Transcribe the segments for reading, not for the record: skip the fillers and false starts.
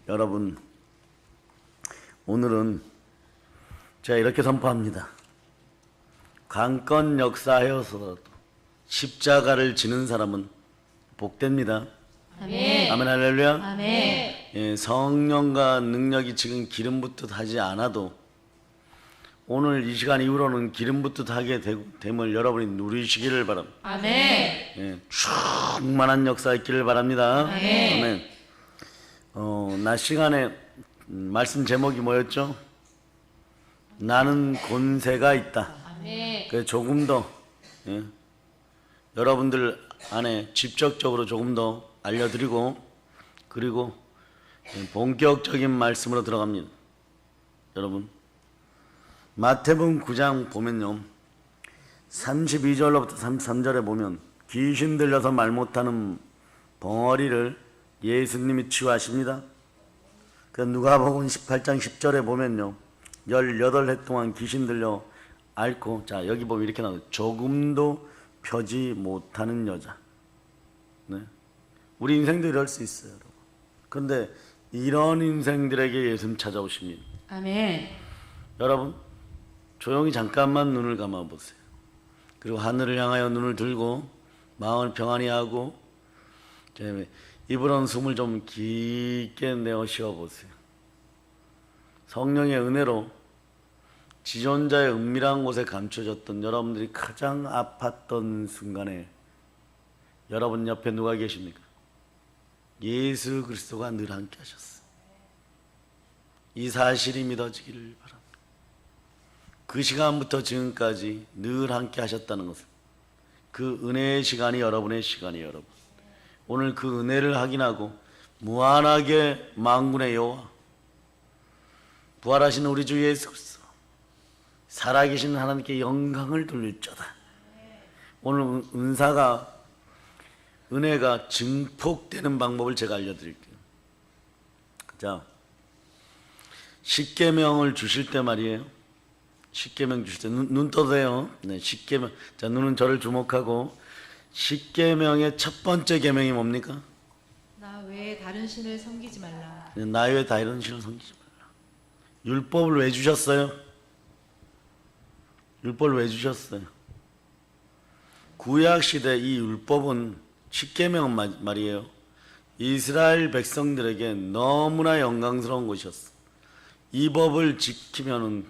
여러분, 오늘은 제가 이렇게 선포합니다. 강건 역사하여서라도 십자가를 지는 사람은 복됩니다. 아멘. 아멘, 할렐루야. 아멘. 예, 성령과 능력이 지금 기름 붓듯 하지 않아도 오늘 이 시간 이후로는 기름 붓듯 하게 됨을 여러분이 누리시기를 바랍니다. 아멘. 예, 충만한 역사 있기를 바랍니다. 아멘. 아멘. 낮 시간에 말씀 제목이 뭐였죠? 나는 권세가 있다. 아멘. 그 조금 더 여러분들 안에 직접적으로 조금 더 알려드리고, 그리고 본격적인 말씀으로 들어갑니다. 여러분, 마태복음 9장 보면요, 32절로부터 33절에 보면 귀신 들려서 말 못하는 벙어리를 예수님이 치유하십니다. 그 누가복음 18장 10절에 보면요, 18해 동안 귀신 들려 앓고, 자 여기 보면 이렇게 나와요. 조금도 펴지 못하는 여자. 네? 우리 인생도 이럴 수 있어요, 여러분. 그런데 이런 인생들에게 예수님 찾아오십니다. 아멘. 여러분, 조용히 잠깐만 눈을 감아 보세요. 그리고 하늘을 향하여 눈을 들고 마음을 평안히 하고 입으로는 숨을 좀 깊게 내어 쉬어 보세요. 성령의 은혜로 지존자의 은밀한 곳에 감춰졌던 여러분들이 가장 아팠던 순간에 여러분 옆에 누가 계십니까? 예수 그리스도가 늘 함께 하셨어요. 이 사실이 믿어지기를 바랍니다. 그 시간부터 지금까지 늘 함께 하셨다는 것은 그 은혜의 시간이 여러분의 시간이에요. 여러분, 오늘 그 은혜를 확인하고 무한하게 만군의 여호와, 부활하신 우리 주 예수 그리스도, 살아계신 하나님께 영광을 돌릴자다. 오늘 은혜가 증폭되는 방법을 제가 알려드릴게요. 자, 십계명을 주실 때 말이에요. 십계명 주실 때 눈 떠세요. 네, 십계명. 자, 눈은 저를 주목하고, 십계명의 첫 번째 계명이 뭡니까? 나 외에 다른 신을 섬기지 말라. 나 외에 다른 신을 섬기지 말라. 율법을 왜 주셨어요? 율법을 왜 주셨어요? 구약 시대 이 율법은, 십계명은 말이에요, 이스라엘 백성들에게 너무나 영광스러운 것이었어. 이 법을 지키면은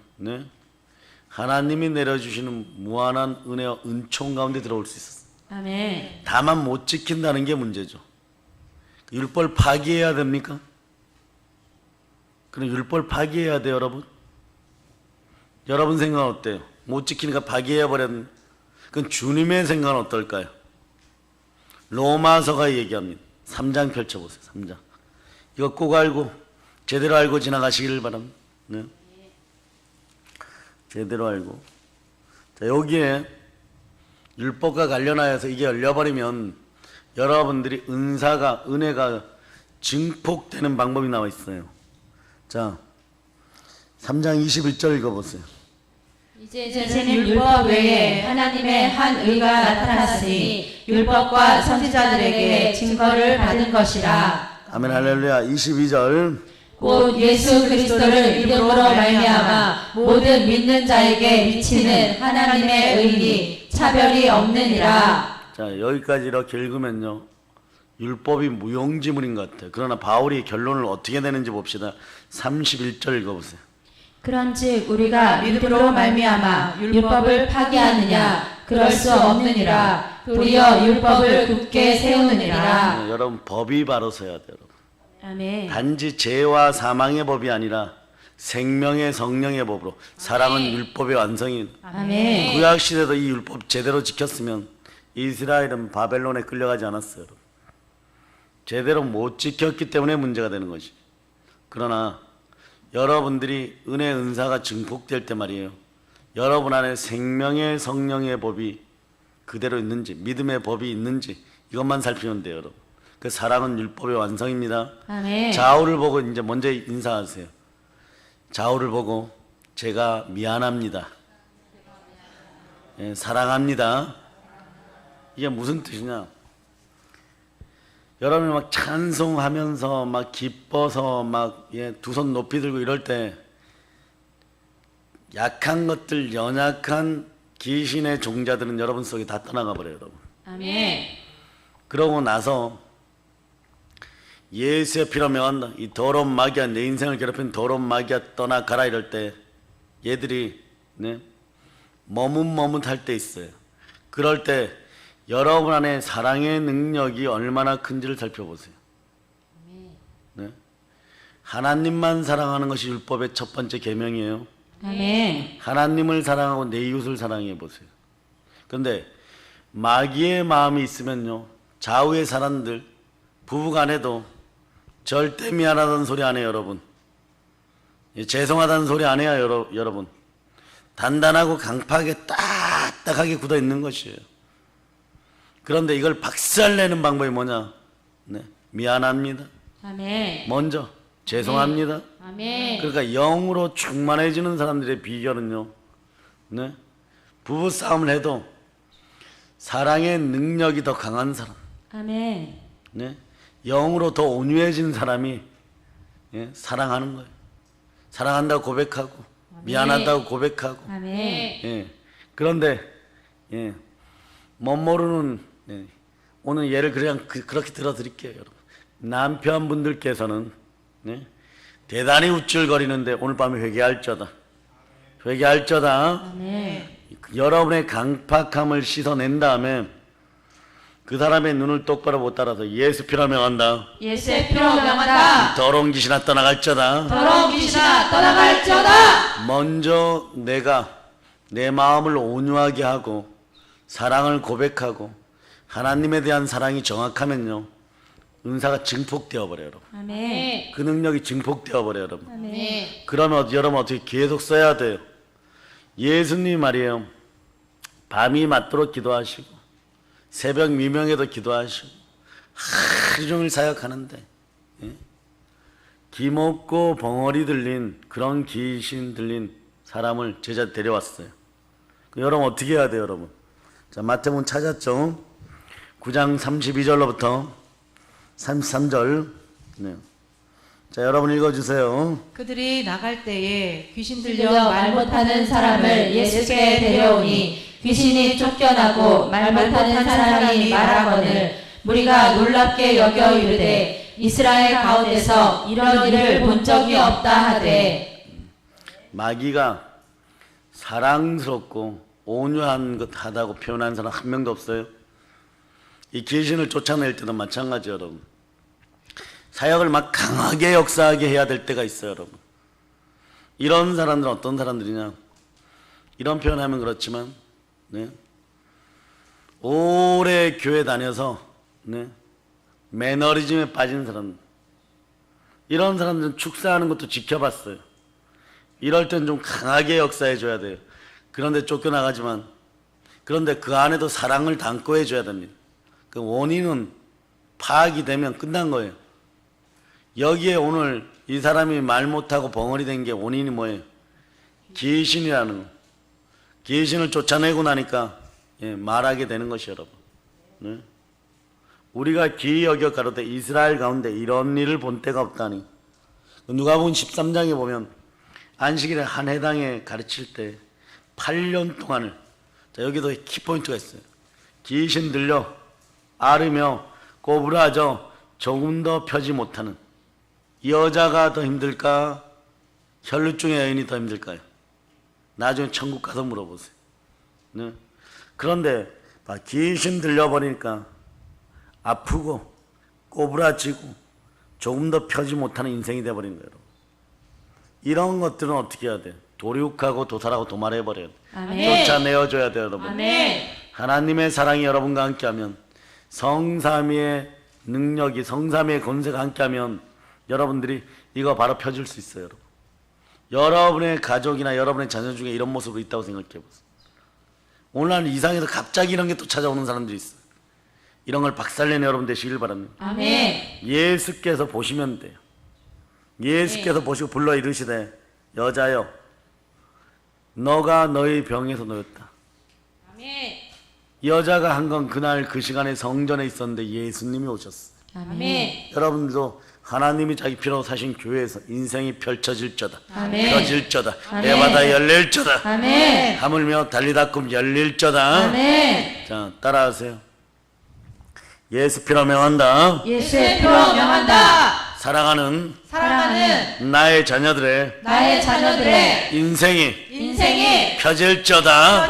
하나님이 내려주시는 무한한 은혜와 은총 가운데 들어올 수 있었어. 아멘. 다만 못 지킨다는 게 문제죠. 율법을 파기해야 됩니까? 그럼 율법을 파기해야 돼요, 여러분? 여러분 생각은 어때요? 못 지키니까 파기해 버렸는데, 그건 주님의 생각은 어떨까요? 로마서가 얘기합니다. 3장 펼쳐보세요. 3장. 이거 꼭 알고 제대로 알고 지나가시기를 바랍니다. 네. 제대로 알고. 자, 여기에 율법과 관련하여서 이게 열려버리면 여러분들이 은혜가 증폭되는 방법이 나와 있어요. 자, 3장 21절 읽어보세요. 이제는 율법 외에 하나님의 한 의가 나타났으니 율법과 선지자들에게 증거를 받은 것이라. 아멘, 할렐루야. 22절. 곧 예수 그리스도를 믿음으로 말미암아 모든 믿는 자에게 미치는 하나님의 의니 차별이 없느니라. 자, 여기까지 이렇게 읽으면요, 율법이 무용지물인 것 같아요. 그러나 바울이 결론을 어떻게 내는지 봅시다. 31절 읽어보세요. 그런즉 우리가 믿음으로 말미암아 율법을 파기하느냐? 그럴 수 없느니라. 도리어 율법을 굳게 세우느니라. 네, 여러분, 법이 바로 서야 돼요. 여러분. 아멘. 단지 죄와 사망의 법이 아니라 생명의 성령의 법으로, 사랑은 율법의 완성인. 아멘. 구약 시대도 이 율법 제대로 지켰으면 이스라엘은 바벨론에 끌려가지 않았어요. 여러분. 제대로 못 지켰기 때문에 문제가 되는 것이. 그러나 여러분들이 은혜 은사가 증폭될 때 말이에요, 여러분 안에 생명의 성령의 법이 그대로 있는지, 믿음의 법이 있는지, 이것만 살피면 돼요. 여러분, 그 사랑은 율법의 완성입니다. 아멘. 좌우를 보고 이제 먼저 인사하세요. 좌우를 보고 제가 미안합니다. 사랑합니다. 이게 무슨 뜻이냐? 여러분이 막 찬송하면서 막 기뻐서 막 두 손 높이 들고 이럴 때 약한 것들, 연약한 귀신의 종자들은 여러분 속에 다 떠나가 버려요, 여러분. 아멘. 그러고 나서 예수의 피로 명한다. 이 더러운 마귀야, 내 인생을 괴롭힌 더러운 마귀야 떠나가라 이럴 때 얘들이 머뭇머뭇할 때 있어요. 그럴 때 여러분 안에 사랑의 능력이 얼마나 큰지를 살펴보세요. 네? 하나님만 사랑하는 것이 율법의 첫 번째 계명이에요. 아멘. 하나님을 사랑하고 내 이웃을 사랑해 보세요. 그런데 마귀의 마음이 있으면요, 좌우의 사람들, 부부간에도 절대 미안하다는 소리 안 해요, 여러분. 죄송하다는 소리 안 해요, 여러분. 단단하고 강팍하게 딱딱하게 굳어 있는 것이에요. 그런데 이걸 박살내는 방법이 뭐냐? 미안합니다. 아멘. 먼저 죄송합니다. 아멘. 그러니까 영으로 충만해지는 사람들의 비결은요, 부부 싸움을 해도 사랑의 능력이 더 강한 사람, 아멘. 영으로 더 온유해진 사람이 사랑하는 거예요. 사랑한다고 고백하고 미안하다고 고백하고. 아멘. 그런데 멋모르는 오늘 예를 그냥 그렇게 들어드릴게요, 여러분. 남편분들께서는 대단히 우쭐거리는데 오늘 밤에 회개할저다. 아멘. 여러분의 강팍함을 씻어낸 다음에 그 사람의 눈을 똑바로 못 따라서 예수 피로 명한다. 예수의 피로 명한다. 더러운 귀신아 떠나갈저다. 더러운 귀신아 떠나갈지어다. 먼저 내가 내 마음을 온유하게 하고 사랑을 고백하고 하나님에 대한 사랑이 정확하면요, 은사가 증폭되어 버려요, 여러분. 아멘. 그 능력이 증폭되어 버려요, 여러분. 아멘. 그러면 여러분 어떻게 계속 써야 돼요? 예수님 말이에요, 밤이 맞도록 기도하시고 새벽 미명에도 기도하시고 하루 종일 사역하는데 기먹고 벙어리 들린 그런 귀신 들린 사람을 제자 데려왔어요. 여러분 어떻게 해야 돼요, 여러분? 자, 마태복음 찾았죠? 9장 32절로부터 33절. 자, 여러분 읽어주세요. 그들이 나갈 때에 귀신 들려 들려 말 못하는 사람을 예수께 데려오니 귀신이 쫓겨나고 말 못하는 사람이 말하거늘 무리가 놀랍게 여겨 이르되 이스라엘 가운데서 이런 일을 본 적이 없다 하되. 마귀가 사랑스럽고 온유한 것 하다고 표현한 사람 한 명도 없어요. 이 귀신을 쫓아낼 때도 마찬가지, 여러분. 사역을 막 강하게 역사하게 해야 될 때가 있어요, 여러분. 이런 사람들은 어떤 사람들이냐? 이런 표현하면 그렇지만 오래 교회 다녀서 매너리즘에 빠진 사람, 이런 사람들은 축사하는 것도 지켜봤어요. 이럴 땐 좀 강하게 역사해 줘야 돼요. 그런데 쫓겨나가지만, 그런데 그 안에도 사랑을 담고 해줘야 됩니다. 그 원인은 파악이 되면 끝난 거예요. 여기에 오늘 이 사람이 말 못하고 벙어리 된 게 원인이 뭐예요? 귀신이라는 거. 귀신을 쫓아내고 나니까 말하게 되는 것이, 여러분. 우리가 귀히 여겨 가로되 이스라엘 가운데 이런 일을 본 때가 없다니. 누가복음 13장에 보면 안식일에 한 해당에 가르칠 때 8년 동안을, 자, 여기도 키포인트가 있어요. 귀신 들려 앓으며 꼬부라져 조금 더 펴지 못하는 여자가 더 힘들까? 혈루증의 여인이 더 힘들까요? 나중에 천국 가서 물어보세요. 그런데 귀신 들려버리니까 아프고 꼬부라지고 조금 더 펴지 못하는 인생이 돼버린 거예요. 이런 것들은 어떻게 해야 돼요? 도륙하고 도살하고 도말해버려야 돼요. 아멘. 쫓아내어줘야 돼요, 여러분. 아멘. 하나님의 사랑이 여러분과 함께하면, 성삼위의 능력이, 성삼위의 권세가 함께하면 여러분들이 이거 바로 펴줄 수 있어요, 여러분. 여러분의 가족이나 여러분의 자녀 중에 이런 모습이 있다고 생각해 보세요. 오늘날 이상해서 갑자기 이런 게 또 찾아오는 사람들이 있어요. 이런 걸 박살내는 여러분 되시길 바랍니다. 아멘. 예수께서 보시면 돼요. 예수께서 보시고 불러 이르시되 여자여 너가 너의 병에서 놓였다. 아멘. 여자가 한 건 그날 그 시간에 성전에 있었는데 예수님이 오셨어요. 아멘. 여러분들도 하나님이 자기 피로 사신 교회에서 인생이 펼쳐질 자다. 아멘. 펴질 자다. 아멘. 내바다 열릴 자다. 아멘. 하물며 달리다 꿈 열릴 자다. 아멘. 자, 따라하세요. 예수 피로 명한다. 예수의 피로 명한다. 사랑하는 사랑하는 나의 자녀들의 나의 자녀들의 인생이 펴질 펴질지어다.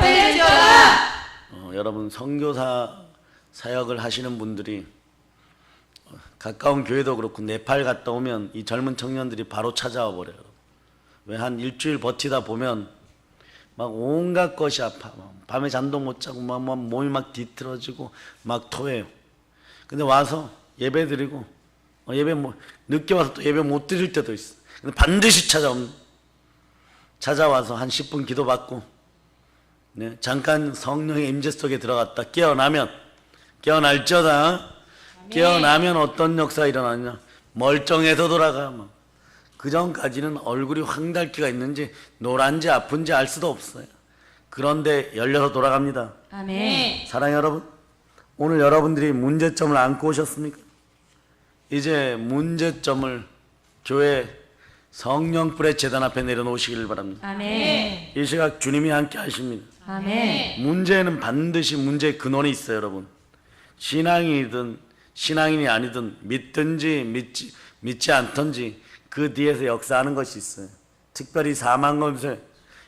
여러분 선교사 사역을 하시는 분들이 가까운 교회도 그렇고 네팔 갔다 오면 이 젊은 청년들이 바로 찾아와 버려요. 왜 한 일주일 버티다 보면 막 온갖 것이 아파. 막 밤에 잠도 못 자고 막 몸이 막 뒤틀어지고 막 토해요. 근데 와서 예배 드리고 예배 늦게 와서 또 예배 못 드릴 때도 있어. 근데 반드시 찾아와서 한 10분 기도받고 잠깐 성령의 임재 속에 들어갔다 깨어날지어다. 깨어나면 어떤 역사가 일어나냐? 멀쩡해서 돌아가. 그 전까지는 얼굴이 황달기가 있는지 노란지 아픈지 알 수도 없어요. 그런데 열려서 돌아갑니다. 아멘. 사랑해 여러분, 오늘 여러분들이 문제점을 안고 오셨습니까? 이제 문제점을 교회 성령불의 제단 앞에 내려놓으시길 바랍니다. 아멘. 이 시각 주님이 함께 하십니다. 아멘. 문제는 반드시 문제의 근원이 있어요. 여러분, 신앙이든 신앙인이 아니든 믿든지 믿지 않든지 그 뒤에서 역사하는 것이 있어요. 특별히 사망검세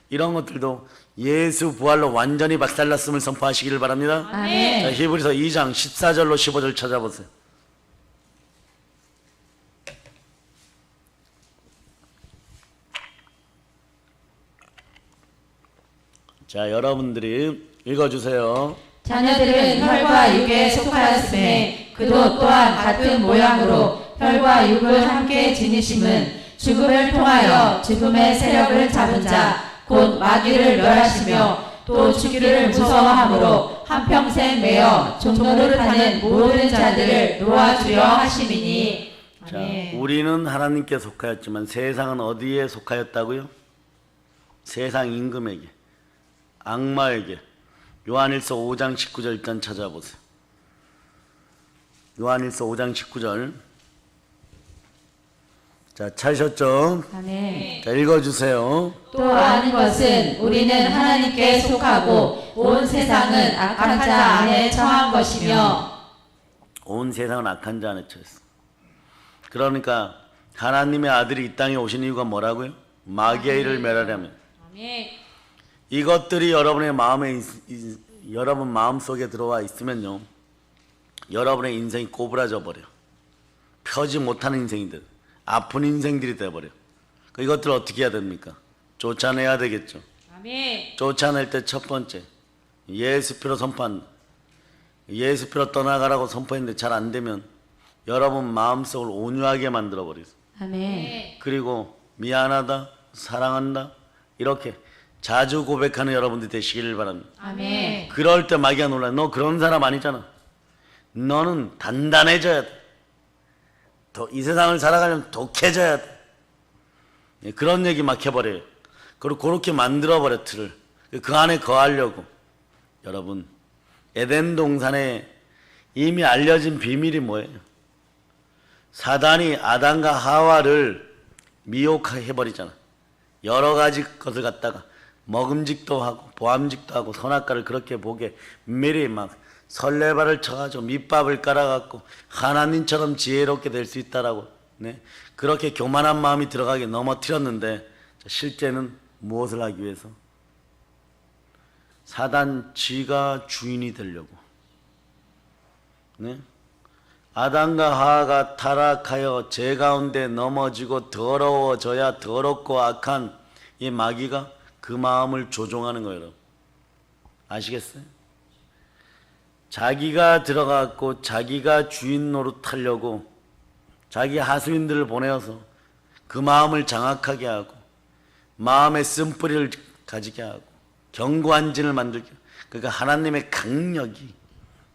이런 것들도 예수 부활로 완전히 박살났음을 선포하시기를 바랍니다. 아멘. 자, 히브리서 2장 14절로 15절 찾아보세요. 자, 여러분들이 읽어주세요. 자녀들은 혈과 육에 속하였음에 그도 또한 같은 모양으로 혈과 육을 함께 지니심은 죽음을 통하여 죽음의 세력을 잡은 자 곧 마귀를 멸하시며 또 죽기를 무서워함으로 한평생 매어 종로를 하는 모든 자들을 놓아주려 하심이니. 자, 아멘. 우리는 하나님께 속하였지만 세상은 어디에 속하였다고요? 세상 임금에게, 악마에게. 요한일서 5장 19절 일단 찾아보세요. 요한일서 5장 19절. 자, 찾으셨죠? 아멘. 자, 읽어주세요. 또 아는 것은 우리는 하나님께 속하고 온 세상은 악한 자 안에 처한 것이며. 온 세상은 악한 자 안에 처했어. 그러니까 하나님의 아들이 이 땅에 오신 이유가 뭐라고요? 마귀의 일을 멸하려면. 아멘. 이것들이 여러분의 여러분 마음속에 들어와 있으면요, 여러분의 인생이 꼬부라져 버려. 펴지 못하는 인생이 돼. 아픈 인생들이 돼버려. 이것들을 어떻게 해야 됩니까? 쫓아내야 되겠죠. 아멘. 쫓아낼 때 첫 번째, 예수피로 선포한다. 예수피로 떠나가라고 선포했는데 잘 안 되면 여러분 마음속을 온유하게 만들어 버리세요. 아멘. 그리고 미안하다, 사랑한다 이렇게 자주 고백하는 여러분들이 되시기를 바랍니다. 아멘. 그럴 때 마귀가 놀라요. 너 그런 사람 아니잖아. 너는 단단해져야 돼. 이 세상을 살아가려면 독해져야 돼. 그런 얘기 막 해버려요. 그리고 그렇게 만들어버려, 틀을. 그 안에 거하려고. 여러분, 에덴 동산에 이미 알려진 비밀이 뭐예요? 사단이 아담과 하와를 미혹해버리잖아. 여러 가지 것을 갖다가 먹음직도 하고 보암직도 하고 선악과를 그렇게 보게 미리 막 설레발을 쳐가지고 밑밥을 깔아갖고 하나님처럼 지혜롭게 될 수 있다라고, 그렇게 교만한 마음이 들어가게 넘어뜨렸는데, 실제는 무엇을 하기 위해서? 사단 지가 주인이 되려고. 아담과 하와가 타락하여 죄 가운데 넘어지고 더러워져야 더럽고 악한 이 마귀가 그 마음을 조종하는 거예요. 여러분. 아시겠어요? 자기가 들어갔고 자기가 주인 노릇하려고 자기 하수인들을 보내어서 그 마음을 장악하게 하고 마음의 쓴뿌리를 가지게 하고 견고한 진을 만들게 하고, 그러니까 하나님의 강력이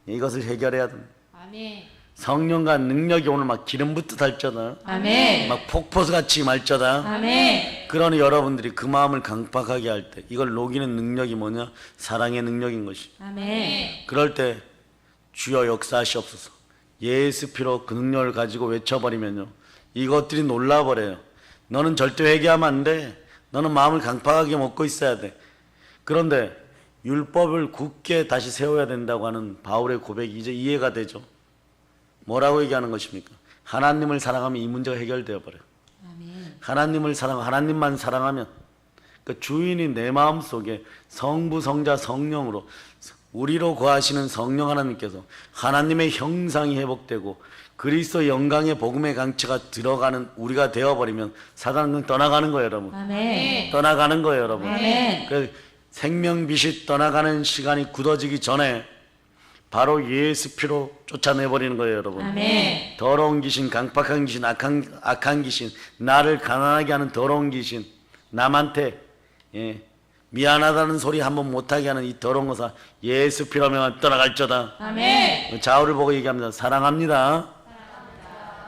이것을 해결해야 됩니다. 아멘. 성령과 능력이 오늘 막 기름붓듯 할쩌다. 아멘. 막 폭포수같이 말쩌다. 아멘. 그러니 여러분들이 그 마음을 강팍하게 할 때 이걸 녹이는 능력이 뭐냐? 사랑의 능력인 것이. 아멘. 그럴 때 주여 역사하시옵소서. 예수 피로 그 능력을 가지고 외쳐버리면요, 이것들이 놀라버려요. 너는 절대 회개하면 안 돼. 너는 마음을 강팍하게 먹고 있어야 돼. 그런데 율법을 굳게 다시 세워야 된다고 하는 바울의 고백이 이제 이해가 되죠. 뭐라고 얘기하는 것입니까? 하나님을 사랑하면 이 문제가 해결되어 버려요. 하나님을 하나님만 사랑하면 그 주인이 내 마음 속에 성부, 성자, 성령으로 우리로 거하시는 성령 하나님께서 하나님의 형상이 회복되고 그리스도 영광의 복음의 강체가 들어가는 우리가 되어버리면 사단은 떠나가는 거예요, 여러분. 아멘. 떠나가는 거예요, 여러분. 아멘. 그 생명빛이 떠나가는 시간이 굳어지기 전에 바로 예수 피로 쫓아내버리는 거예요, 여러분. 아멘. 더러운 귀신, 강팍한 귀신, 악한 귀신, 나를 가난하게 하는 더러운 귀신, 남한테 미안하다는 소리 한번 못하게 하는 이 더러운 것아 예수 피로면 떠나갈저다. 아멘. 좌우를 보고 얘기합니다. 사랑합니다.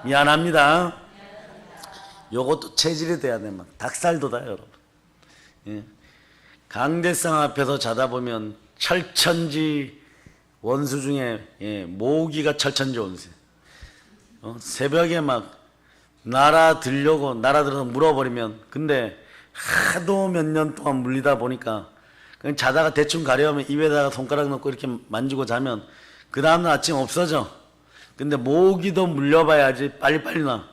미안합니다. 요것도 체질이 돼야 돼. 막 닭살 돋아요, 여러분. 강대상 앞에서 자다 보면 철천지 원수 중에 모기가 철천지 원수. 새벽에 막 날아들어서 물어버리면, 근데 하도 몇 년 동안 물리다 보니까 그냥 자다가 대충 가려면 입에다가 손가락 넣고 이렇게 만지고 자면 그 다음날 아침 없어져. 근데 모기도 물려봐야지 빨리빨리 나.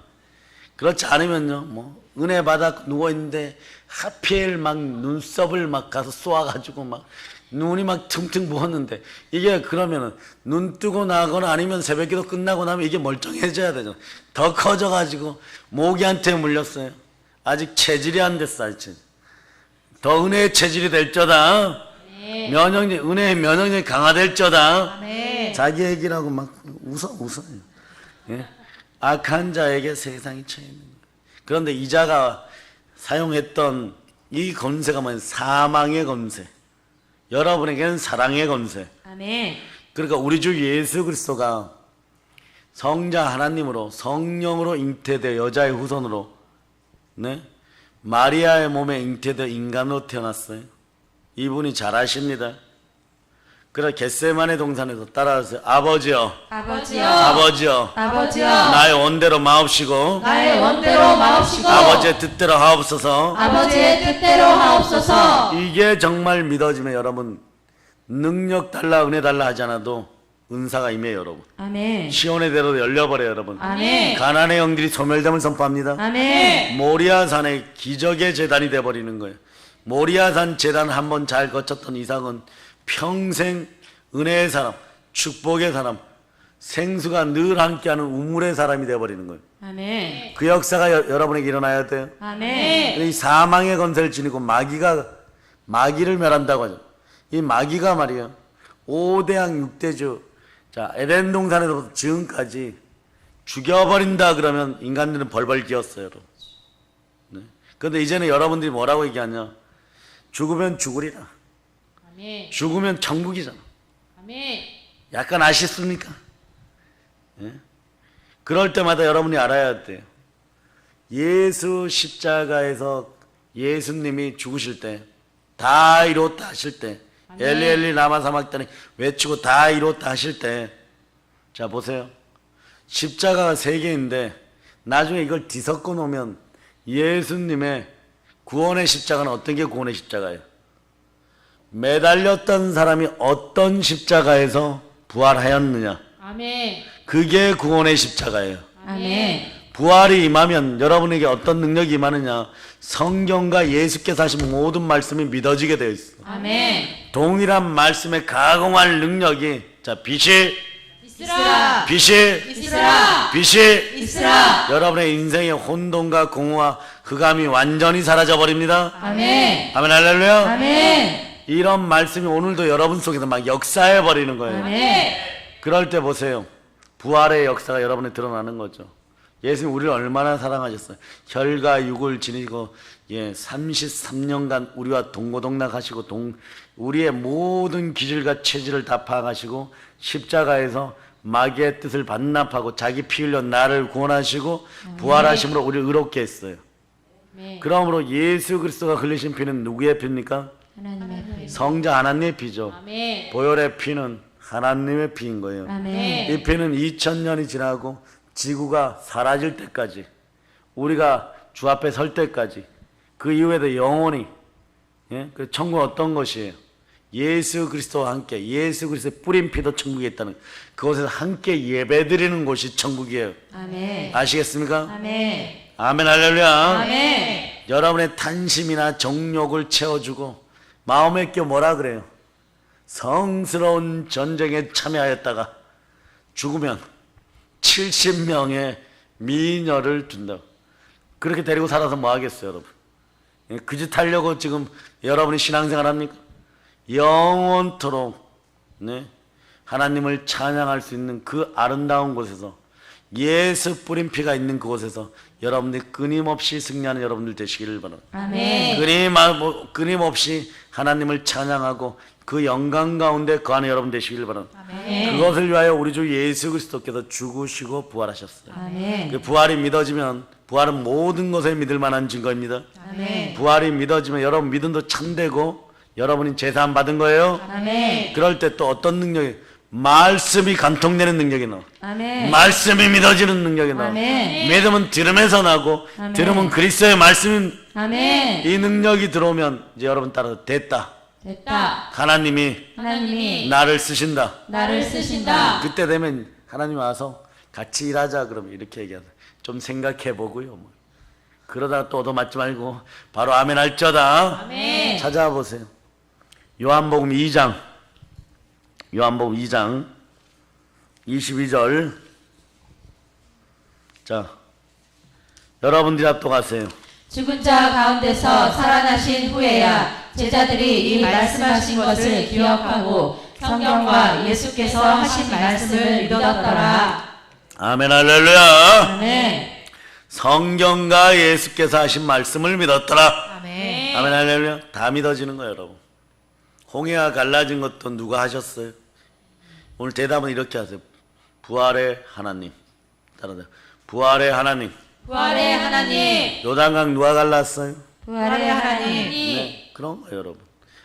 그렇지 않으면요, 뭐 은혜 받아 누워 있는데 하필 막 눈썹을 막 가서 쏘아가지고 막 눈이 막 퉁퉁 부었는데, 이게 그러면은 눈 뜨고 나거나 아니면 새벽기도 끝나고 나면 이게 멀쩡해져야 되죠. 더 커져가지고 모기한테 물렸어요. 아직 체질이 안 됐어. 아직 더 은혜의 체질이 될저다. 면역력, 은혜의 면역력이 강화될저다. 자기 얘기라고 막 웃어요. 악한 자에게 세상이 처해 있는 거예요. 그런데 이 자가 사용했던 이 권세가 뭐예요? 사망의 권세. 여러분에게는 사랑의 권세. 아멘. 그러니까 우리 주 예수 그리스도가 성자 하나님으로 성령으로 잉태되어 여자의 후손으로 마리아의 몸에 잉태되어 인간으로 태어났어요. 이분이 잘 아십니다. 그래 겟세마네 동산에서 따라하세요. 아버지여, 아버지여, 아버지여, 아버지여, 나의 원대로 마옵시고 나의 원대로 마옵시고 아버지의 뜻대로 하옵소서. 아버지의 뜻대로 하옵소서. 이게 정말 믿어지면 여러분, 능력 달라 은혜 달라 하지 않아도 은사가 임해요, 여러분. 아멘. 시온의 대로 열려버려요, 여러분. 아멘. 가나안의 영들이 소멸됨을 선포합니다. 아멘. 모리아산의 기적의 재단이 돼버리는 거예요. 모리아산 재단 한번 잘 거쳤던 이삭은 평생 은혜의 사람, 축복의 사람, 생수가 늘 함께하는 우물의 사람이 되어버리는 거예요. 아멘. 그 역사가 여러분에게 일어나야 돼요. 아멘. 이 사망의 권세를 지니고 마귀를 멸한다고 하죠. 이 마귀가 말이에요, 5대양 6대주, 자 에덴 동산에서부터 지금까지 죽여버린다 그러면 인간들은 벌벌 기었어요, 여러분. 그런데 이제는 여러분들이 뭐라고 얘기하냐? 죽으면 죽으리라. 아멘. 죽으면 천국이잖아. 아멘. 약간 아쉽습니까? 그럴 때마다 여러분이 알아야 돼요. 예수 십자가에서 예수님이 죽으실 때, 다 이뤘다 하실 때, 엘리 엘리 라마 사막다니 외치고 다 이뤘다 하실 때, 자 보세요. 십자가가 3개인데 나중에 이걸 뒤섞어 놓으면 예수님의 구원의 십자가는 어떤 게 구원의 십자가예요? 매달렸던 사람이 어떤 십자가에서 부활하였느냐, 아멘. 그게 구원의 십자가예요. 아멘. 부활이 임하면 여러분에게 어떤 능력이 임하느냐? 성경과 예수께서 하신 모든 말씀이 믿어지게 되어 있어. 아멘. 동일한 말씀에 가공할 능력이, 자 빛이 있으라. 빛이 있으라. 여러분의 인생의 혼돈과 공허와 흑암이 완전히 사라져 버립니다. 아멘. 아멘 할렐루야. 아멘. 이런 말씀이 오늘도 여러분 속에서 막 역사해 버리는 거예요. 아멘. 그럴 때 보세요. 부활의 역사가 여러분에 드러나는 거죠. 예수님 우리를 얼마나 사랑하셨어요. 혈과 육을 지니고 33년간 우리와 동고동락하시고 우리의 모든 기질과 체질을 다 파악하시고 십자가에서 마귀의 뜻을 반납하고 자기 피 흘려 나를 구원하시고 부활하심으로 우리를 의롭게 했어요. 그러므로 예수 그리스도가 흘리신 피는 누구의 피입니까? 하나님의 피. 성자 하나님의 피죠. 아멘. 보혈의 피는 하나님의 피인 거예요. 아멘. 이 피는 2000년이 지나고 지구가 사라질 때까지, 우리가 주 앞에 설 때까지, 그 이후에도 영원히, 예? 그 천국은 어떤 것이에요? 예수 그리스도와 함께, 예수 그리스도의 뿌린 피도 천국에 있다는, 그곳에서 함께 예배드리는 곳이 천국이에요. 아멘. 아시겠습니까? 아멘. 아멘, 할렐루야. 아멘. 여러분의 탄심이나 정욕을 채워주고, 마음에 껴 뭐라 그래요? 성스러운 전쟁에 참여하였다가 죽으면 70명의 미녀를 준다. 그렇게 데리고 살아서 뭐 하겠어요, 여러분? 그 짓 하려고 지금 여러분이 신앙생활 합니까? 영원토록, 네, 하나님을 찬양할 수 있는 그 아름다운 곳에서, 예수 뿌린 피가 있는 그곳에서 여러분들이 끊임없이 승리하는 여러분들 되시기를 바랍니다. 아멘. 끊임없이 하나님을 찬양하고 그 영광 가운데 거하는 여러분 되시기를 바랍니다. 아멘. 그것을 위하여 우리 주 예수 그리스도께서 죽으시고 부활하셨어요. 아멘. 그 부활이 믿어지면, 부활은 모든 것에 믿을 만한 증거입니다. 아멘. 부활이 믿어지면 여러분 믿음도 참되고 여러분이 제사함 받은 거예요. 아멘. 그럴 때 또 어떤 능력이, 말씀이 간통되는 능력이 나와. 아멘. 말씀이 믿어지는 능력이 나와. 아멘. 믿음은 들음에서 나고, 아멘. 들음은 그리스도의 말씀. 아멘. 이 능력이 들어오면 이제 여러분 따라서 됐다, 됐다. 하나님이 하나님이 나를 쓰신다. 나를 쓰신다. 그때 되면 하나님 와서 같이 일하자 그러면 이렇게 얘기하세요. 좀 생각해 보고요, 뭐. 그러다가 또 얻어맞지 말고 바로 아멘 할저다. 아멘. 찾아와 보세요. 요한복음 2장 22절. 자, 여러분들이 합독하세요. 죽은 자 가운데서 살아나신 후에야 제자들이 이 말씀하신 것을 기억하고 성경과 예수께서 하신 말씀을 믿었더라. 아멘, 할렐루야. 아멘. 성경과 예수께서 하신 말씀을 믿었더라. 아멘. 아멘, 할렐루야. 다 믿어지는 거예요, 여러분. 홍해가 갈라진 것도 누가 하셨어요? 오늘 대답은 이렇게 하세요. 부활의 하나님. 따라서 부활의 하나님. 부활의 하나님. 요단강 누가 갈랐어요? 부활의 하나님. 네, 그런 거예요, 여러분.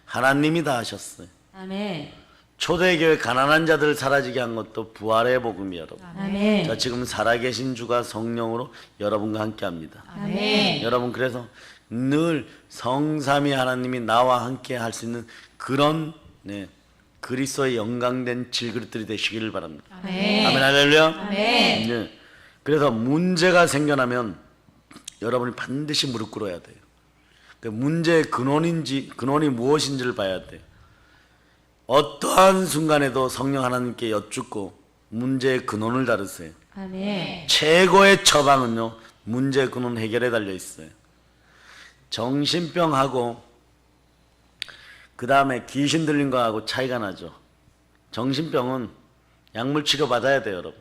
하나님이 다 하셨어요. 아멘. 초대교회 가난한 자들 사라지게 한 것도 부활의 복음이에요, 여러분. 아멘. 자, 지금 살아계신 주가 성령으로 여러분과 함께 합니다. 아멘. 여러분, 그래서 늘 성삼위 하나님이 나와 함께 할 수 있는 그런, 네, 그리스도의 영광된 질그릇들이 되시기를 바랍니다. 아멘. 아멘, 할렐루야. 아멘. 네. 그래서 문제가 생겨나면 여러분이 반드시 무릎 꿇어야 돼요. 그 문제의 근원이 무엇인지를 봐야 돼요. 어떠한 순간에도 성령 하나님께 여쭙고 문제의 근원을 다루세요. 아멘. 최고의 처방은요, 문제의 근원 해결에 달려 있어요. 정신병하고 그 다음에 귀신 들린 거하고 차이가 나죠. 정신병은 약물 치료 받아야 돼요, 여러분.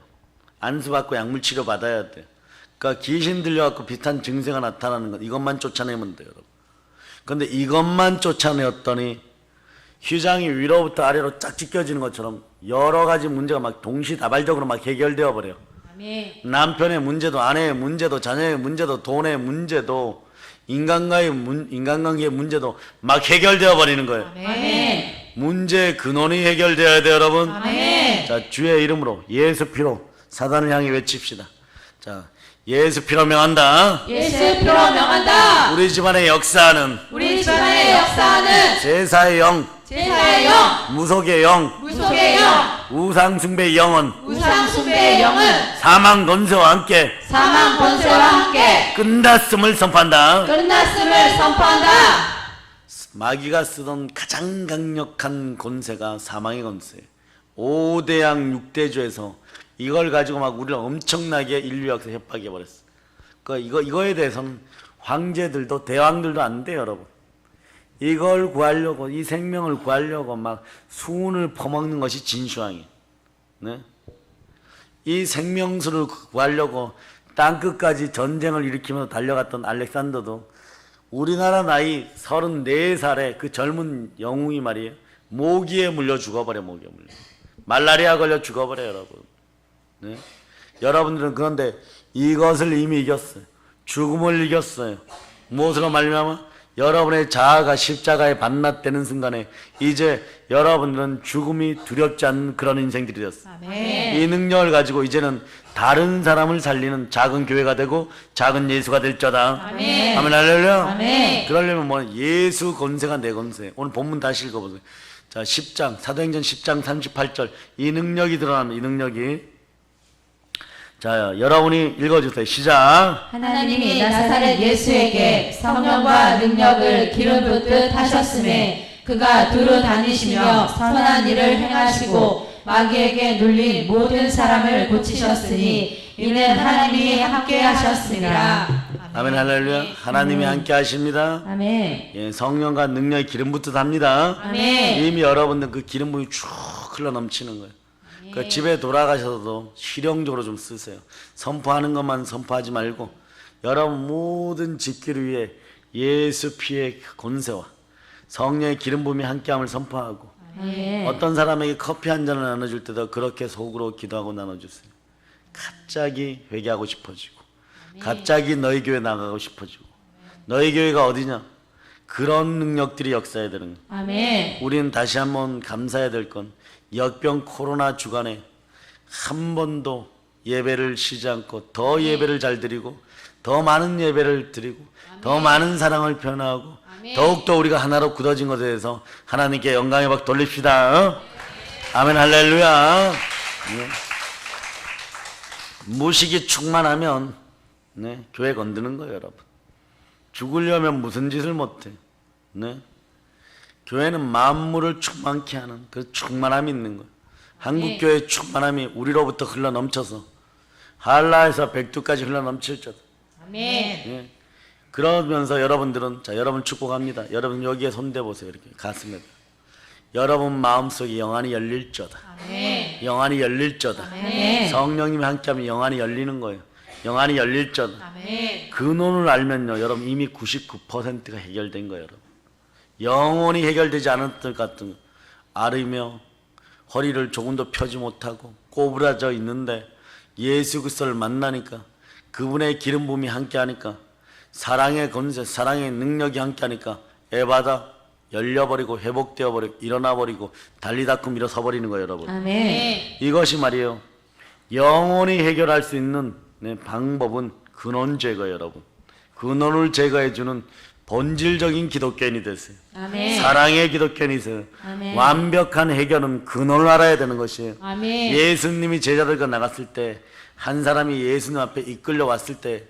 안수 받고 약물 치료 받아야 돼요. 그러니까 귀신 들려갖고 비슷한 증세가 나타나는 것, 이것만 쫓아내면 돼요, 여러분. 근데 이것만 쫓아내었더니 휘장이 위로부터 아래로 쫙 찢겨지는 것처럼 여러 가지 문제가 막 동시다발적으로 막 해결되어 버려요. 아멘. 남편의 문제도, 아내의 문제도, 자녀의 문제도, 돈의 문제도, 인간관계의 문제도 막 해결되어 버리는 거예요. 아멘. 문제의 근원이 해결되어야 돼요, 여러분. 아멘. 자, 주의 이름으로 예수 피로 사단을 향해 외칩시다. 자, 예수 피로 명한다. 예수 피로 명한다. 우리 집안의 역사하는 우리 집안의 역사하는 제사의 영, 제사의 영, 무속의 영, 무속의 영, 우상숭배의 영은 우상숭배의 영은 사망 권세와 함께 사망 권세와 함께 끝났음을 선포한다. 끝났음을 선포한다. 마귀가 쓰던 가장 강력한 권세가 사망의 권세. 5대양 6대주에서 이걸 가지고 막 우리를 엄청나게 인류 역사 협박해 버렸어. 그러니까 이거에 대해서는 황제들도 대왕들도 안 돼요, 여러분. 이걸 구하려고, 이 생명을 구하려고 막 수운을 퍼먹는 것이 진시황이에요. 네? 이 생명수를 구하려고 땅끝까지 전쟁을 일으키면서 달려갔던 알렉산더도 우리나라 나이 34살에 그 젊은 영웅이 말이에요. 모기에 물려 죽어버려, 모기에 물려. 말라리아 걸려 죽어버려, 여러분. 네? 여러분들은 그런데 이것을 이미 이겼어요. 죽음을 이겼어요. 무엇으로 말미암아? 여러분의 자아가 십자가에 반납되는 순간에 이제 여러분들은 죽음이 두렵지 않는 그런 인생들이 되었어요. 아멘. 이 능력을 가지고 이제는 다른 사람을 살리는 작은 교회가 되고 작은 예수가 될자다. 아멘. 아멘 할렐루야. 아멘. 그러려면 뭐 예수 권세가 내 권세. 오늘 본문 다시 읽어보세요. 자 10장 사도행전 10장 38절 이 능력이 드러나는 이 능력이 자 여러분이 읽어주세요. 시작. 하나님이 나사렛 예수에게 성령과 능력을 기름 붓듯 하셨음에 그가 두루 다니시며 선한 일을 행하시고 마귀에게 눌린 모든 사람을 고치셨으니 이는 하나님이 함께 하셨습니다. 아멘 할렐루야. 하나님이 함께 하십니다. 아멘. 예, 성령과 능력이 기름 붓듯 합니다. 아멘. 이미 여러분들 그 기름 부음이 쭉 흘러 넘치는 거예요. 그 집에 돌아가셔도 실용적으로 좀 쓰세요. 선포하는 것만 선포하지 말고 여러분 모든 짓기를 위해 예수 피의 권세와 성령의 기름 부음이 함께함을 선포하고 아멘. 어떤 사람에게 커피 한 잔을 나눠줄 때도 그렇게 속으로 기도하고 나눠주세요. 갑자기 회개하고 싶어지고 갑자기 너희 교회 나가고 싶어지고 너희 교회가 어디냐? 그런 능력들이 역사해야 되는 거예요. 아멘. 우리는 다시 한번 감사해야 될 건 역병 코로나 주간에 한 번도 예배를 쉬지 않고 더 예배를 잘 드리고 더 많은 예배를 드리고 더 많은 사랑을 표현하고 더욱더 우리가 하나로 굳어진 것에 대해서 하나님께 영광의 박 돌립시다. 어? 아멘 할렐루야. 네. 무식이 충만하면 네, 교회 건드는 거예요 여러분. 죽으려면 무슨 짓을 못해. 네. 교회는 만물을 충만케 하는 그 충만함이 있는 거예요. 한국 교회의 충만함이 우리로부터 흘러 넘쳐서 한라에서 백두까지 흘러 넘칠지어다. 아멘. 예. 그러면서 여러분들은 자 여러분 축복합니다. 여러분 여기에 손대 보세요. 이렇게 가슴에 여러분 마음속이 영안이 열릴지어다. 아멘. 영안이 열릴지어다. 아멘. 성령님이 함께하면 영안이 열리는 거예요. 영안이 열릴지어다. 아멘. 근원을 알면요 여러분 이미 99%가 해결된 거예요. 여러분 영원히 해결되지 않았던 것 같은 거 앓으며 허리를 조금도 펴지 못하고 꼬부라져 있는데 예수 그리스도를 만나니까 그분의 기름 부음이 함께하니까 사랑의 권세 사랑의 능력이 함께하니까 에바다 열려버리고 회복되어버리고 일어나버리고 달리다큼 일어서 버리는 거예요 여러분. 아멘. 이것이 말이에요 영원히 해결할 수 있는 방법은 근원 제거예요 여러분. 근원을 제거해주는 본질적인 기독교인이 되세요. 아멘. 사랑의 기독교인이세요. 아멘. 완벽한 해결은 근원을 알아야 되는 것이에요. 아멘. 예수님이 제자들과 나갔을 때 한 사람이 예수님 앞에 이끌려 왔을 때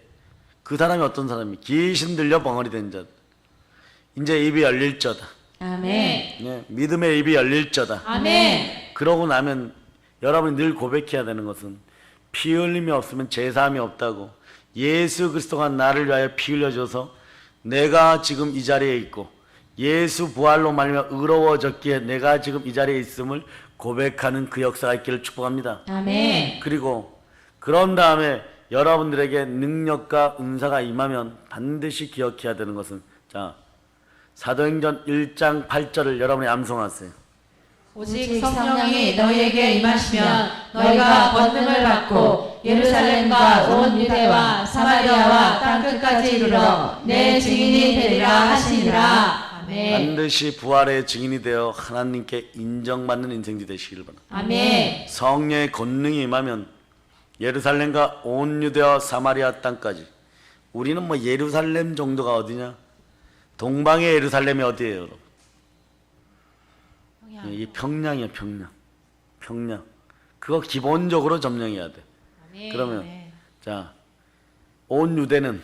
그 사람이 어떤 사람이 귀신 들려 벙어리 된 자. 이제 입이 열릴 자다. 아멘. 네, 믿음의 입이 열릴 자다. 아멘. 그러고 나면 여러분이 늘 고백해야 되는 것은 피 흘림이 없으면 제사함이 없다고. 예수 그리스도가 나를 위하여 피 흘려줘서 내가 지금 이 자리에 있고 예수 부활로 말미암아 의로워졌기에 내가 지금 이 자리에 있음을 고백하는 그 역사가 있기를 축복합니다. 아멘. 그리고 그런 다음에 여러분들에게 능력과 은사가 임하면 반드시 기억해야 되는 것은 자 사도행전 1장 8절을 여러분이 암송하세요. 오직 성령이 너희에게 임하시면 너희가 권능을 받고 예루살렘과 온 유대와 사마리아와 땅끝까지 이르러 내 증인이 되리라 하시니라. 아멘. 반드시 부활의 증인이 되어 하나님께 인정받는 인생이 되시길 바랍니다. 아멘. 성령의 권능이 임하면 예루살렘과 온 유대와 사마리아 땅까지. 우리는 뭐 예루살렘 정도가 어디냐? 동방의 예루살렘이 어디예요 여러분? 이 평양이야 평양. 평양. 그거 기본적으로 점령해야 돼. 그러면 자 온 유대는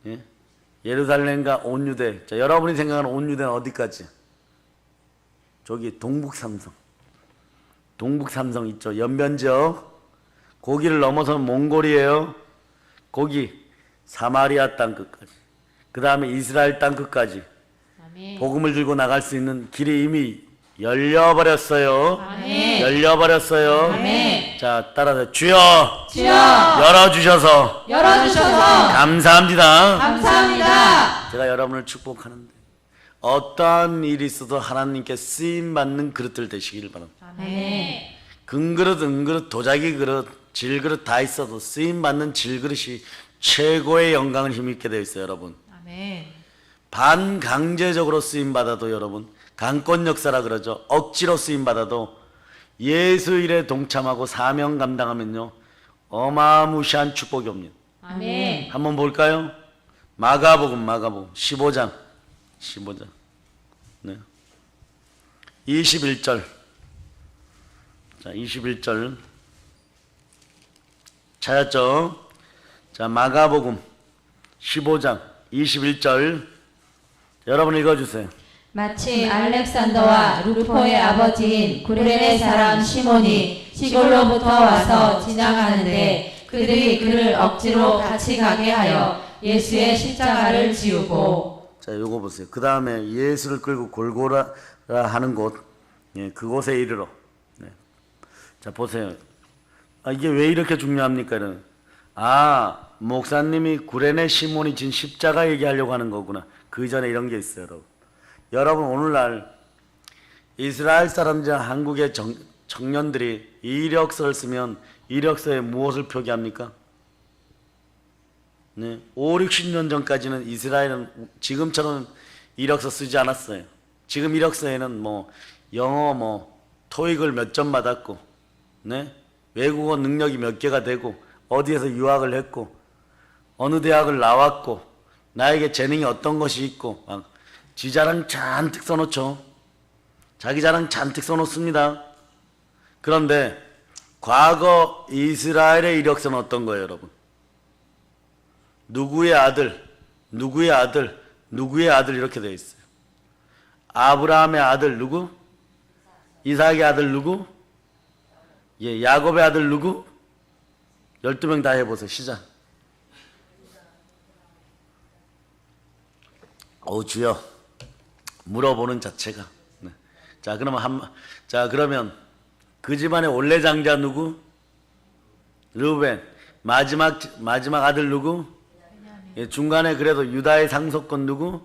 예? 예루살렘과 온 유대. 자 여러분이 생각하는 온 유대는 어디까지? 저기 동북 삼성 있죠. 연변지역. 거기를 넘어서는 몽골이에요. 거기 사마리아 땅 끝까지. 그 다음에 이스라엘 땅 끝까지. 아멘. 복음을 들고 나갈 수 있는 길이 이미 열려버렸어요. 아멘. 열려버렸어요. 아멘. 자 따라서 주여 주여 열어주셔서 열어주셔서 감사합니다. 감사합니다. 제가 여러분을 축복하는데 어떠한 일이 있어도 하나님께 쓰임받는 그릇들 되시길 바랍니다. 아멘. 금그릇, 은그릇, 도자기 그릇, 질그릇 다 있어도 쓰임받는 질그릇이 최고의 영광을 힘입게 되어 있어요, 여러분. 아멘. 반강제적으로 쓰임 받아도 여러분, 강권 역사라 그러죠. 억지로 쓰임 받아도 예수 일에 동참하고 사명 감당하면요, 어마무시한 축복이 옵니다. 아멘. 한번 볼까요? 마가복음 15장 네. 21절. 자, 21절 찾았죠? 자, 마가복음 15장 21절 여러분 읽어주세요. 마침 알렉산더와 루포의 아버지인 구레네 사람 시몬이 시골로부터 와서 지나가는데 그들이 그를 억지로 같이 가게 하여 예수의 십자가를 지우고. 자, 요거 보세요. 그 다음에 예수를 끌고 골고라 하는 곳, 예, 그곳에 이르러. 네. 자, 보세요. 아, 이게 왜 이렇게 중요합니까? 이런. 아, 목사님이 구레네 시몬이 진 십자가 얘기하려고 하는 거구나. 그 전에 이런 게 있어요, 여러분. 여러분, 오늘날 이스라엘 사람들, 한국의 청년들이 이력서를 쓰면 이력서에 무엇을 표기합니까? 네, 5, 60년 전까지는 이스라엘은 지금처럼 이력서 쓰지 않았어요. 지금 이력서에는 뭐 영어 토익을 몇 점 받았고, 네, 외국어 능력이 몇 개가 되고, 어디에서 유학을 했고, 어느 대학을 나왔고, 나에게 재능이 어떤 것이 있고, 지 자랑 잔뜩 써놓죠. 자기 자랑 잔뜩 써놓습니다. 그런데 과거 이스라엘의 이력서는 어떤 거예요, 여러분? 누구의 아들, 누구의 아들, 누구의 아들 이렇게 되어 있어요. 아브라함의 아들 누구? 이삭의 아들 누구? 예, 야곱의 아들 누구? 12명 다 해보세요. 시작. 주여, 물어보는 자체가. 네. 자, 그러면 그 집안의 원래 장자 누구? 르우벤. 마지막 아들 누구? 예, 중간에 그래도 유다의 상속권 누구?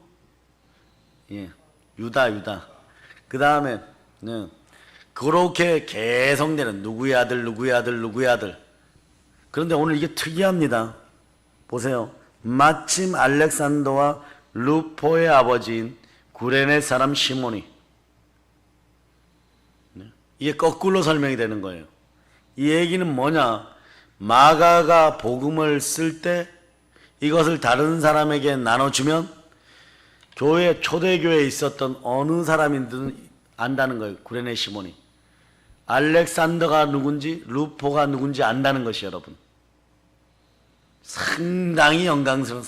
예, 유다. 그 다음에 네, 그렇게 계속되는 누구의 아들. 그런데 오늘 이게 특이합니다. 보세요. 마침 알렉산더와 루포의 아버지인 구레네 사람 시몬이, 네, 이게 거꾸로 설명이 되는 거예요. 이 얘기는 뭐냐? 마가가 복음을 쓸 때 이것을 다른 사람에게 나눠주면 초대교회에 있었던 어느 사람이든 안다는 거예요. 구레네 시몬이. 알렉산더가 누군지 루포가 누군지 안다는 것이 여러분. 상당히 영광스러운.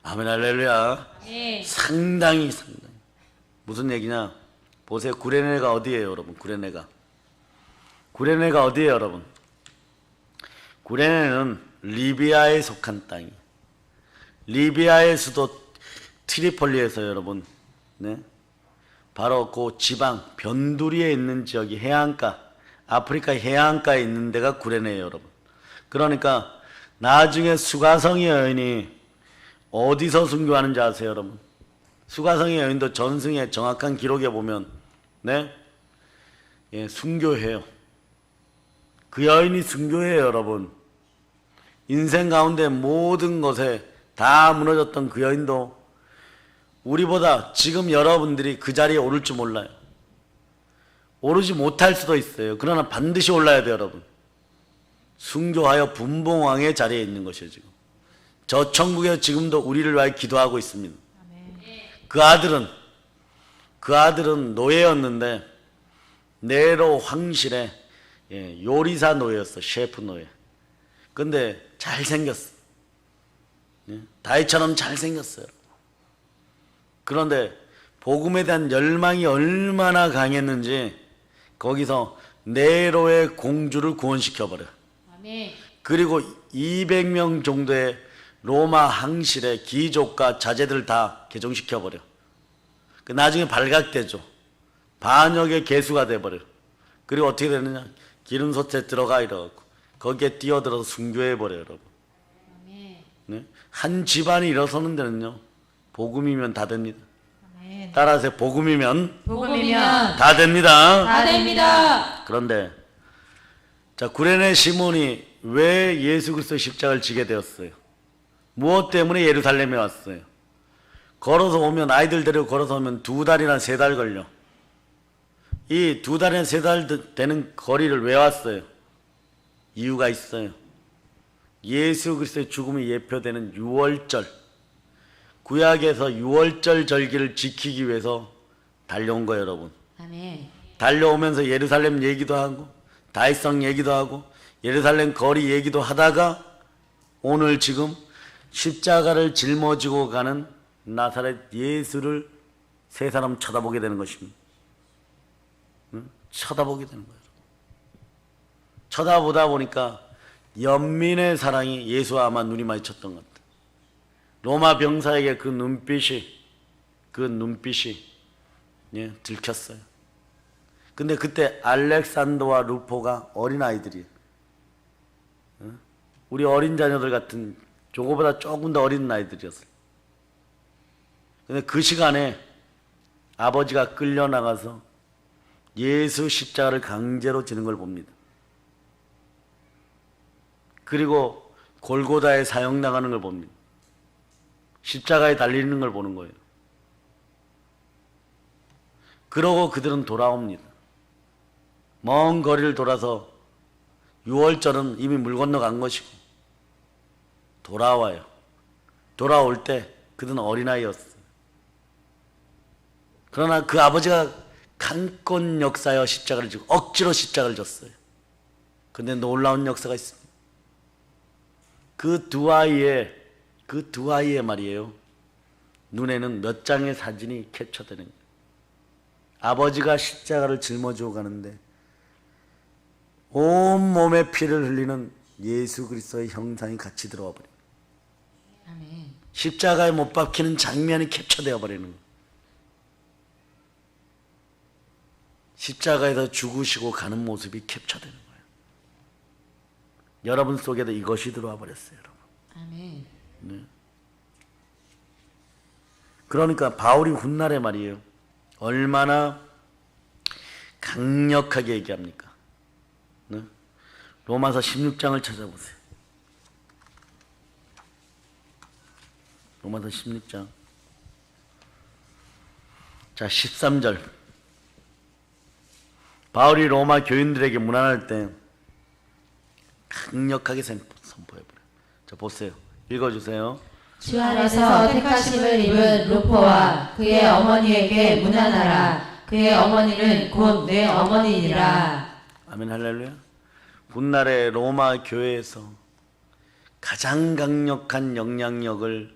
아멘 할렐루야. 네. 상당히. 무슨 얘기냐? 보세요. 구레네가 어디예요, 여러분? 구레네가 어디예요, 여러분? 구레네는 리비아에 속한 땅이. 리비아의 수도 트리폴리에서 여러분, 네, 바로 그 지방 변두리에 있는 지역이 해안가, 아프리카 해안가에 있는 데가 구레네예요, 여러분. 그러니까 나중에 수가성의 여인이 어디서 순교하는지 아세요, 여러분? 수가성의 여인도 전승의 정확한 기록에 보면, 네, 예, 순교해요. 그 여인이 순교해요, 여러분. 인생 가운데 모든 것에 다 무너졌던 그 여인도 우리보다 지금 여러분들이 그 자리에 오를 줄 몰라요. 오르지 못할 수도 있어요. 그러나 반드시 올라야 돼요, 여러분. 순교하여 분봉왕의 자리에 있는 것이에요, 지금. 저 천국에 지금도 우리를 위하여 기도하고 있습니다. 그 아들은 노예였는데 네로 황실에, 예, 요리사 노예였어. 셰프 노예. 근데 잘생겼어. 예? 다윗처럼 잘생겼어요. 그런데 복음에 대한 열망이 얼마나 강했는지 거기서 네로의 공주를 구원시켜버려. 아멘. 그리고 200명 정도의 로마 항실의 귀족과 자제들 다 개종시켜버려. 나중에 발각되죠. 반역의 개수가 돼버려. 그리고 어떻게 되느냐? 기름솥에 들어가 이러고 거기에 뛰어들어서 순교해버려요, 여러분. 네? 한 집안이 일어서는 데는요, 복음이면 다 됩니다. 아멘. 따라서 복음이면 복음이면 다 됩니다. 다 됩니다. 그런데 자, 구레네 시몬이 왜 예수 그리스도의 십자가를 지게 되었어요? 무엇 때문에 예루살렘에 왔어요? 걸어서 오면, 아이들 데리고 걸어서 오면 2달이나 3달 걸려. 이 2달이나 3달 되는 거리를 왜 왔어요? 이유가 있어요. 예수 그리스도의 죽음이 예표되는 유월절, 구약에서 유월절 절기를 지키기 위해서 달려온 거예요, 여러분. 아멘. 달려오면서 예루살렘 얘기도 하고 다윗성 얘기도 하고 예루살렘 거리 얘기도 하다가 오늘 지금 십자가를 짊어지고 가는 나사렛 예수를 세 사람 쳐다보게 되는 것입니다. 응? 쳐다보게 되는 거예요. 쳐다보다 보니까 연민의 사랑이 예수와 아마 눈이 마주쳤던 것 같아요. 로마 병사에게 그 눈빛이 예, 들켰어요. 근데 그때 알렉산더와 루포가 어린아이들이에요. 우리 어린 자녀들 같은, 저거보다 조금 더 어린 아이들이었어요. 근데 그 시간에 아버지가 끌려나가서 예수 십자가를 강제로 지는 걸 봅니다. 그리고 골고다에 사형당하는 걸 봅니다. 십자가에 달리는 걸 보는 거예요. 그러고 그들은 돌아옵니다. 먼 거리를 돌아서 6월절은 이미 물 건너간 것이고 돌아와요. 돌아올 때 그들은 어린아이였어요. 그러나 그 아버지가 강권 역사여 십자가를 지고 억지로 십자가를 졌어요. 근데 놀라운 역사가 있습니다. 그 두 아이의 말이에요. 눈에는 몇 장의 사진이 캡처되는 거예요. 아버지가 십자가를 짊어지고 가는데 온몸에 피를 흘리는 예수 그리스도의 형상이 같이 들어와 버려요. 아멘. 십자가에 못 박히는 장면이 캡처되어 버리는 거예요. 십자가에서 죽으시고 가는 모습이 캡처되는 거예요. 여러분 속에도 이것이 들어와 버렸어요, 여러분. 아멘. 네. 그러니까 바울이 훗날에 말이에요. 얼마나 강력하게 얘기합니까? 네? 로마서 16장을 찾아보세요. 로마서 16장. 자, 13절. 바울이 로마 교인들에게 문안할 때 강력하게 선포해버려요. 자, 보세요. 읽어주세요. 주 안에서 택하심을 입은 루포와 그의 어머니에게 문안하라. 그의 어머니는 곧 내 어머니니라. 아멘 할렐루야. 훗날에 로마 교회에서 가장 강력한 영향력을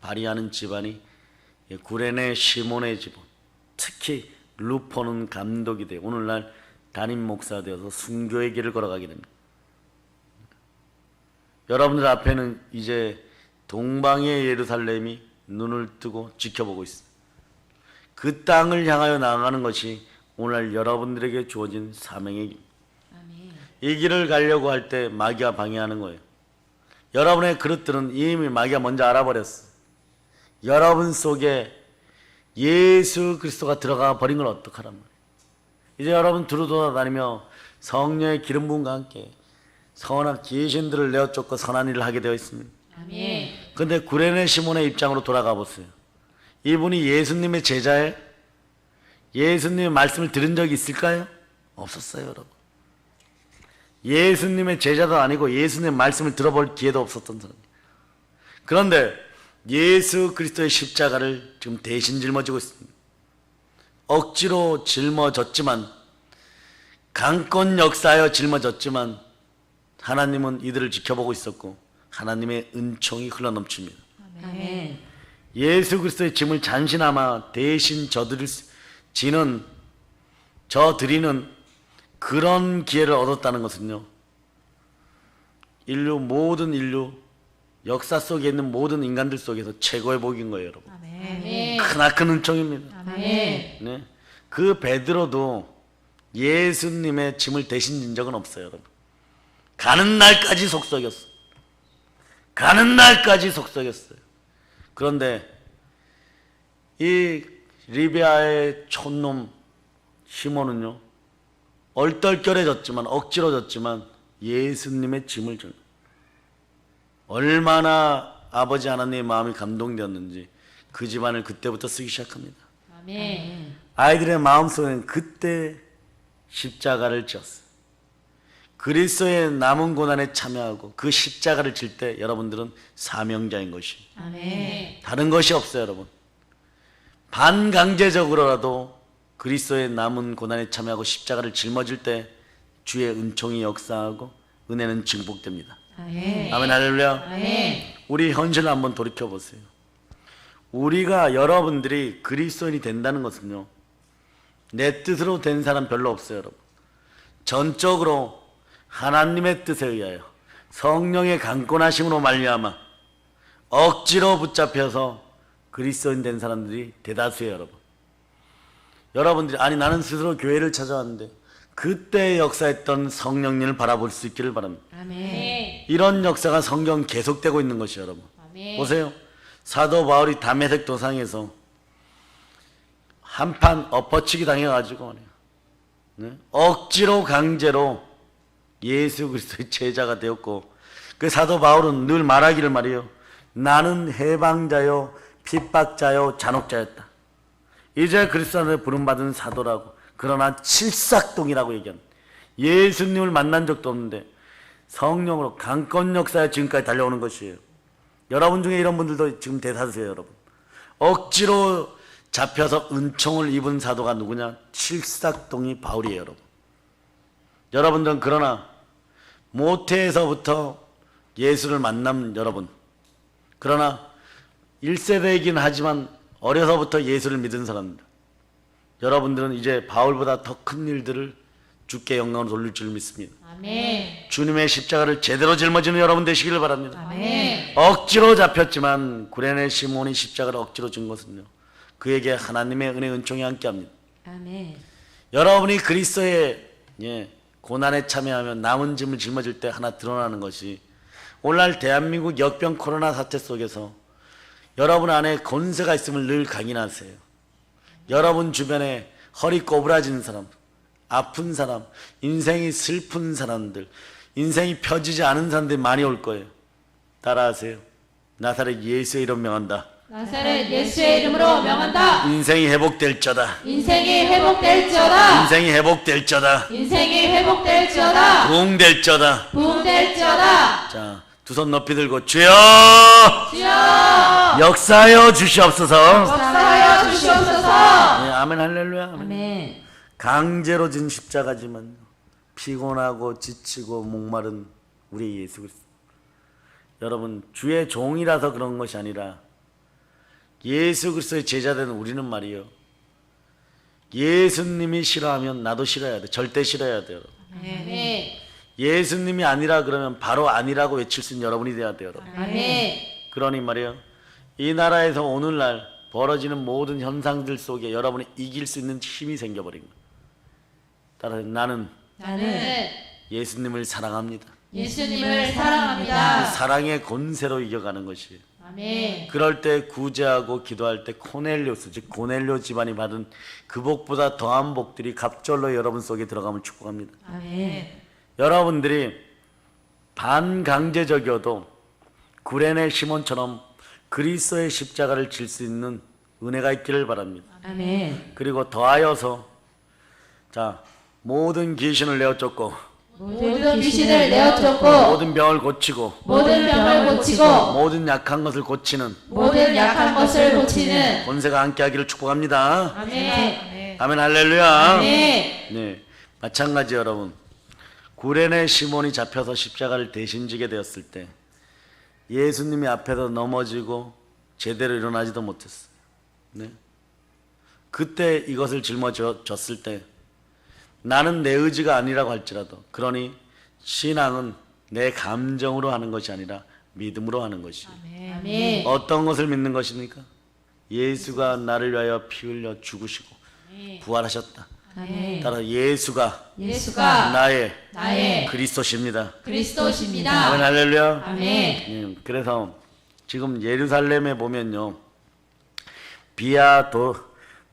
발휘하는 집안이 구레네 시몬의 집안. 특히 루포는 감독이 돼요. 오늘날 담임 목사 되어서 순교의 길을 걸어가게 됩니다. 여러분들 앞에는 이제 동방의 예루살렘이 눈을 뜨고 지켜보고 있습니다. 그 땅을 향하여 나아가는 것이 오늘 여러분들에게 주어진 사명의 길. 이 길을 가려고 할 때 마귀가 방해하는 거예요. 여러분의 그릇들은 이미 마귀가 먼저 알아버렸어. 여러분 속에 예수 그리스도가 들어가 버린 걸 어떡하란 말이에요. 이제 여러분 두루 돌아다니며 성령의 기름 부음과 함께 선한 귀신들을 내어 쫓고 선한 일을 하게 되어 있습니다. 아멘. 근데 구레네 시몬의 입장으로 돌아가 보세요. 이분이 예수님의 제자예요? 예수님의 말씀을 들은 적이 있을까요? 없었어요, 여러분. 예수님의 제자도 아니고 예수님의 말씀을 들어볼 기회도 없었던 사람이에요. 그런데 예수 그리스도의 십자가를 지금 대신 짊어지고 있습니다. 억지로 짊어졌지만, 강권 역사하여 짊어졌지만 하나님은 이들을 지켜보고 있었고 하나님의 은총이 흘러넘칩니다. 아멘. 예수 그리스도의 짐을 잠시나마 대신 저드리는 그런 기회를 얻었다는 것은요, 모든 인류 역사 속에 있는 모든 인간들 속에서 최고의 복인 거예요, 여러분. 아멘. 크나큰 은총입니다. 아멘. 네. 그 베드로도 예수님의 짐을 대신 진 적은 없어요, 여러분. 가는 날까지 속썩였어. 가는 날까지 속썩였어요. 그런데 이 리비아의 촌놈 시몬은요, 얼떨결해졌지만, 억지로 졌지만 예수님의 짐을 져. 얼마나 아버지 하나님의 마음이 감동되었는지 그 집안을 그때부터 쓰기 시작합니다. 아멘. 아이들의 마음속에는 그때 십자가를 지었어요. 그리스도의 남은 고난에 참여하고 그 십자가를 질 때 여러분들은 사명자인 것이 아멘. 다른 것이 없어요, 여러분. 반강제적으로라도 그리스도의 남은 고난에 참여하고 십자가를 짊어질 때 주의 은총이 역사하고 은혜는 증폭됩니다. 아멘. 아멘 할렐루야. 아멘. 우리 현실을 한번 돌이켜 보세요. 우리가 여러분들이 그리스도인이 된다는 것은요, 내 뜻으로 된 사람 별로 없어요, 여러분. 전적으로 하나님의 뜻에 의하여 성령의 강권하심으로 말미암아 억지로 붙잡혀서 그리스도인 된 사람들이 대다수예요, 여러분. 여러분들이 아니 나는 스스로 교회를 찾아왔는데 그때 역사했던 성령님을 바라볼 수 있기를 바랍니다. 아멘. 이런 역사가 성경 계속되고 있는 것이에요, 여러분. 아멘. 보세요. 사도 바울이 다메섹 도상에서 한판 엎어치기 당해가지고 말이에요. 네? 억지로 강제로 예수 그리스도의 제자가 되었고, 그 사도 바울은 늘 말하기를 말이에요. 나는 해방자요 핍박자요 잔혹자였다. 이제 그리스도를 부름받은 사도라고. 그러나 칠삭동이라고 얘기합니다. 예수님을 만난 적도 없는데 성령으로 강권 역사에 지금까지 달려오는 것이에요. 여러분 중에 이런 분들도 지금 대다수예요, 여러분. 억지로 잡혀서 은총을 입은 사도가 누구냐? 칠삭동이 바울이에요, 여러분. 여러분들은 그러나 모태에서부터 예수를 만난 여러분, 그러나 1세대이긴 하지만 어려서부터 예수를 믿은 사람들, 여러분들은 이제 바울보다 더 큰 일들을 주께 영광을 돌릴 줄 믿습니다. 아멘. 주님의 십자가를 제대로 짊어지는 여러분 되시기를 바랍니다. 아멘. 억지로 잡혔지만 구레네 시몬이 십자가를 억지로 진 것은요, 그에게 하나님의 은혜 은총이 함께합니다. 아멘. 여러분이 그리스도의 고난에 참여하며 남은 짐을 짊어질 때 하나 드러나는 것이, 오늘날 대한민국 역병 코로나 사태 속에서 여러분 안에 권세가 있음을 늘 각인하세요. 여러분 주변에 허리 꼬부라지는 사람, 아픈 사람, 인생이 슬픈 사람들, 인생이 펴지지 않은 사람들이 많이 올 거예요. 따라하세요. 나사렛 예수의 이름 명한다. 나사렛 예수의 이름으로 명한다. 인생이 회복될저다. 인생이 회복될지어다. 인생이 회복될저다. 인생이 회복될지어다. 부흥될저다. 부흥될지어다. 자, 두 손 높이 들고 주여 주여 역사하여 주시옵소서. 역사하여 주시옵소서. 네, 아멘 할렐루야. 아멘. 아멘. 강제로 진 십자가지만 피곤하고 지치고 목마른 우리 예수 그리스도, 여러분 주의 종이라서 그런 것이 아니라 예수 그리스도의 제자된 우리는 말이요, 예수님이 싫어하면 나도 싫어야 돼. 절대 싫어야 돼요. 아멘. 예수님이 아니라 그러면 바로 아니라고 외칠 수 있는 여러분이 돼야 돼요, 여러분. 아멘. 그러니 말이요, 이 나라에서 오늘날 벌어지는 모든 현상들 속에 여러분이 이길 수 있는 힘이 생겨버린 거예요. 따라서 나는 나는 예수님을 사랑합니다. 예수님을 사랑합니다. 그 사랑의 권세로 이겨가는 것이에요. 아멘. 그럴 때 구제하고 기도할 때 코넬료스, 즉 고넬료 집안이 받은 그 복보다 더한 복들이 갑절로 여러분 속에 들어감을 축복합니다. 아멘. 여러분들이 반강제적이어도 구레네 시몬처럼 그리스도의 십자가를 질 수 있는 은혜가 있기를 바랍니다. 아멘. 그리고 더하여서 자, 모든 귀신을 내어 쫓고 모든 귀신을 내어 쫓고 모든 병을 고치고 모든 병을 고치고 모든 약한 것을 고치는 모든 약한 것을 고치는 권세가 함께하기를 축복합니다. 아멘. 아멘 할렐루야. 아멘. 네, 마찬가지 여러분, 구레네 시몬이 잡혀서 십자가를 대신 지게 되었을 때 예수님이 앞에서 넘어지고 제대로 일어나지도 못했어요. 네. 그때 이것을 짊어졌을 때 나는 내 의지가 아니라고 할지라도, 그러니 신앙은 내 감정으로 하는 것이 아니라 믿음으로 하는 것이에요. 아멘. 어떤 것을 믿는 것입니까? 예수가 나를 위하여 피 흘려 죽으시고 부활하셨다. 아멘. 따라 예수가 예수가 나의 그리스도십니다. 그리스도십니다. 아멘 할렐루야. 아멘. 그래서 지금 예루살렘에 보면요, 비아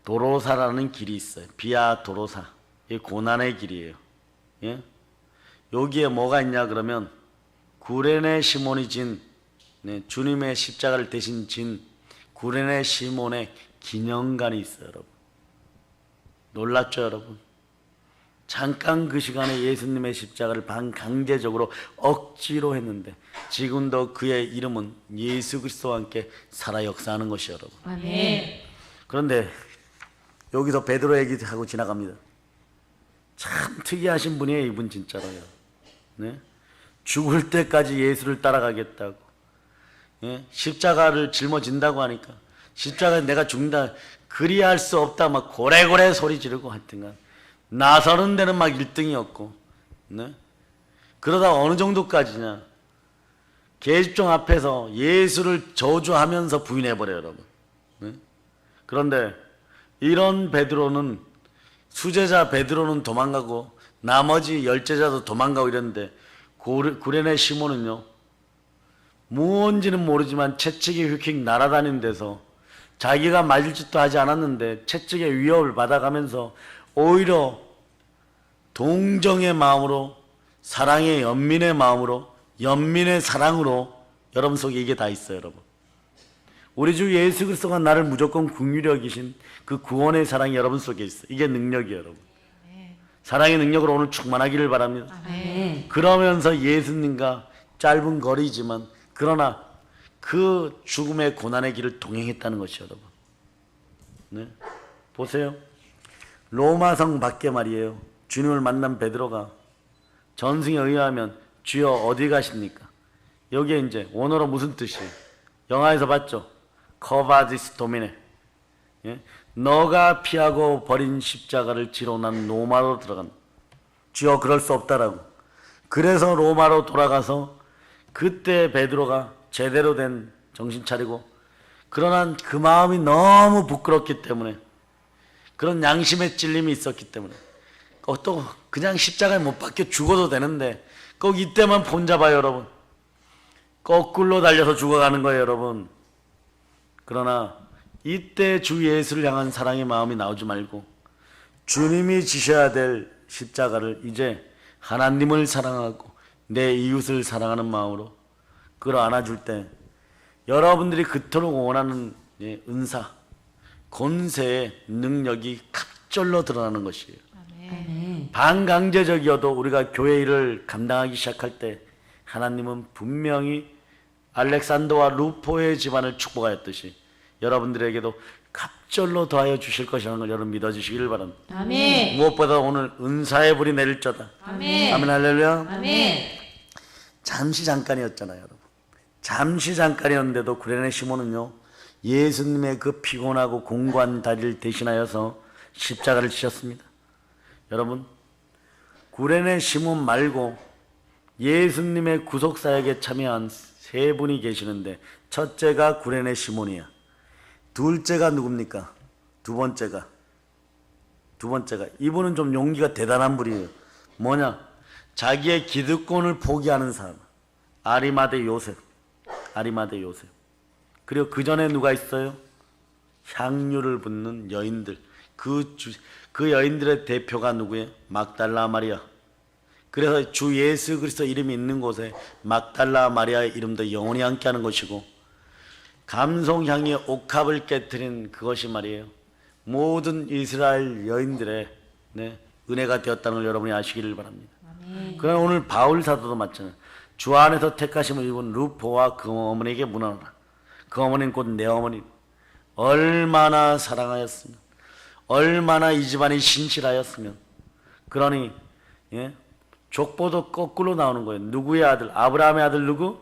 도로사라는 길이 있어요. 비아 도로사, 이 고난의 길이에요. 예? 여기에 뭐가 있냐 그러면 구레네 시몬이 진 주님의 십자가를 대신 진 구레네 시몬의 기념관이 있어요, 여러분. 놀랍죠, 여러분? 잠깐 그 시간에 예수님의 십자가를 반강제적으로 억지로 했는데 지금도 그의 이름은 예수 그리스도와 함께 살아 역사하는 것이요, 여러분. 아멘. 그런데 여기서 베드로 얘기하고 지나갑니다. 참 특이하신 분이에요, 이분 진짜로요. 네? 죽을 때까지 예수를 따라가겠다고, 십자가를 짊어진다고 하니까 십자가에 내가 죽는다, 그리할 수 없다 막 고래고래 소리 지르고 하여튼간 나서는 데는 막 1등이었고, 네? 그러다 어느 정도까지냐, 계집종 앞에서 예수를 저주하면서 부인해버려요, 여러분. 네? 그런데 이런 베드로는, 수제자 베드로는 도망가고 나머지 열제자도 도망가고 이랬는데 구레네 시몬은요, 뭔지는 모르지만 채찍이 휙휙 날아다니는 데서 자기가 맞을 짓도 하지 않았는데 채찍의 위협을 받아가면서 오히려 동정의 마음으로, 사랑의 연민의 마음으로, 연민의 사랑으로, 여러분 속에 이게 다 있어요, 여러분. 우리 주 예수 그리스도가 나를 무조건 긍휼히 여기신 그 구원의 사랑이 여러분 속에 있어요. 이게 능력이에요, 여러분. 사랑의 능력으로 오늘 충만하기를 바랍니다. 아멘. 그러면서 예수님과 짧은 거리지만 그러나 그 죽음의 고난의 길을 동행했다는 것이요, 여러분. 네? 보세요. 로마성 밖에 말이에요, 주님을 만난 베드로가 전승에 의하면 주여 어디 가십니까? 여기에 이제 원어로 무슨 뜻이에요? 영화에서 봤죠? 커바디스 도미네. 너가 피하고 버린 십자가를 지러 난 로마로 들어간다. 주여 그럴 수 없다라고. 그래서 로마로 돌아가서 그때 베드로가 제대로 된 정신 차리고, 그러나 그 마음이 너무 부끄럽기 때문에, 그런 양심의 찔림이 있었기 때문에 또 그냥 십자가에 못 박혀 죽어도 되는데 꼭 이때만 본잡아요, 여러분. 거꾸로 달려서 죽어가는 거예요, 여러분. 그러나 이때 주 예수를 향한 사랑의 마음이 나오지 말고 주님이 지셔야 될 십자가를 이제 하나님을 사랑하고 내 이웃을 사랑하는 마음으로 그걸 안아줄 때 여러분들이 그토록 원하는 은사, 권세의 능력이 갑절로 드러나는 것이에요. 아멘. 반강제적이어도 우리가 교회 일을 감당하기 시작할 때 하나님은 분명히 알렉산더와 루포의 집안을 축복하였듯이 여러분들에게도 갑절로 더하여 주실 것이라는 걸 여러분 믿어주시기를 바랍니다. 아멘. 무엇보다 오늘 은사의 불이 내릴 자다. 아멘. 아멘, 할렐루야. 아멘. 잠시 잠깐이었잖아요, 여러분. 잠시 잠깐이었는데도 구레네 시몬은요, 예수님의 그 피곤하고 공고한 다리를 대신하여서 십자가를 지셨습니다. 여러분, 구레네 시몬 말고 예수님의 구속사역에 참여한 세 분이 계시는데 첫째가 구레네 시몬이야. 둘째가 누굽니까? 두 번째가 이분은 좀 용기가 대단한 분이에요. 뭐냐? 자기의 기득권을 포기하는 사람, 아리마대 요셉. 그리고 그 전에 누가 있어요? 향유를 붓는 여인들. 그 여인들의 대표가 누구예요? 막달라 마리아. 그래서 주 예수 그리스도 이름이 있는 곳에 막달라 마리아의 이름도 영원히 함께하는 것이고, 감송향의 옥합을 깨뜨린 그것이 말이에요, 모든 이스라엘 여인들의 은혜가 되었다는 걸 여러분이 아시기를 바랍니다. 그러나 오늘 바울 사도도 마찬가지예요. 주 안에서 택하심을 입은 루포와 그 어머니에게 문안하라. 그 어머니는 곧 내 어머니. 얼마나 사랑하였으면, 얼마나 이 집안이 신실하였으면. 그러니 족보도 거꾸로 나오는 거예요. 누구의 아들? 아브라함의 아들 누구?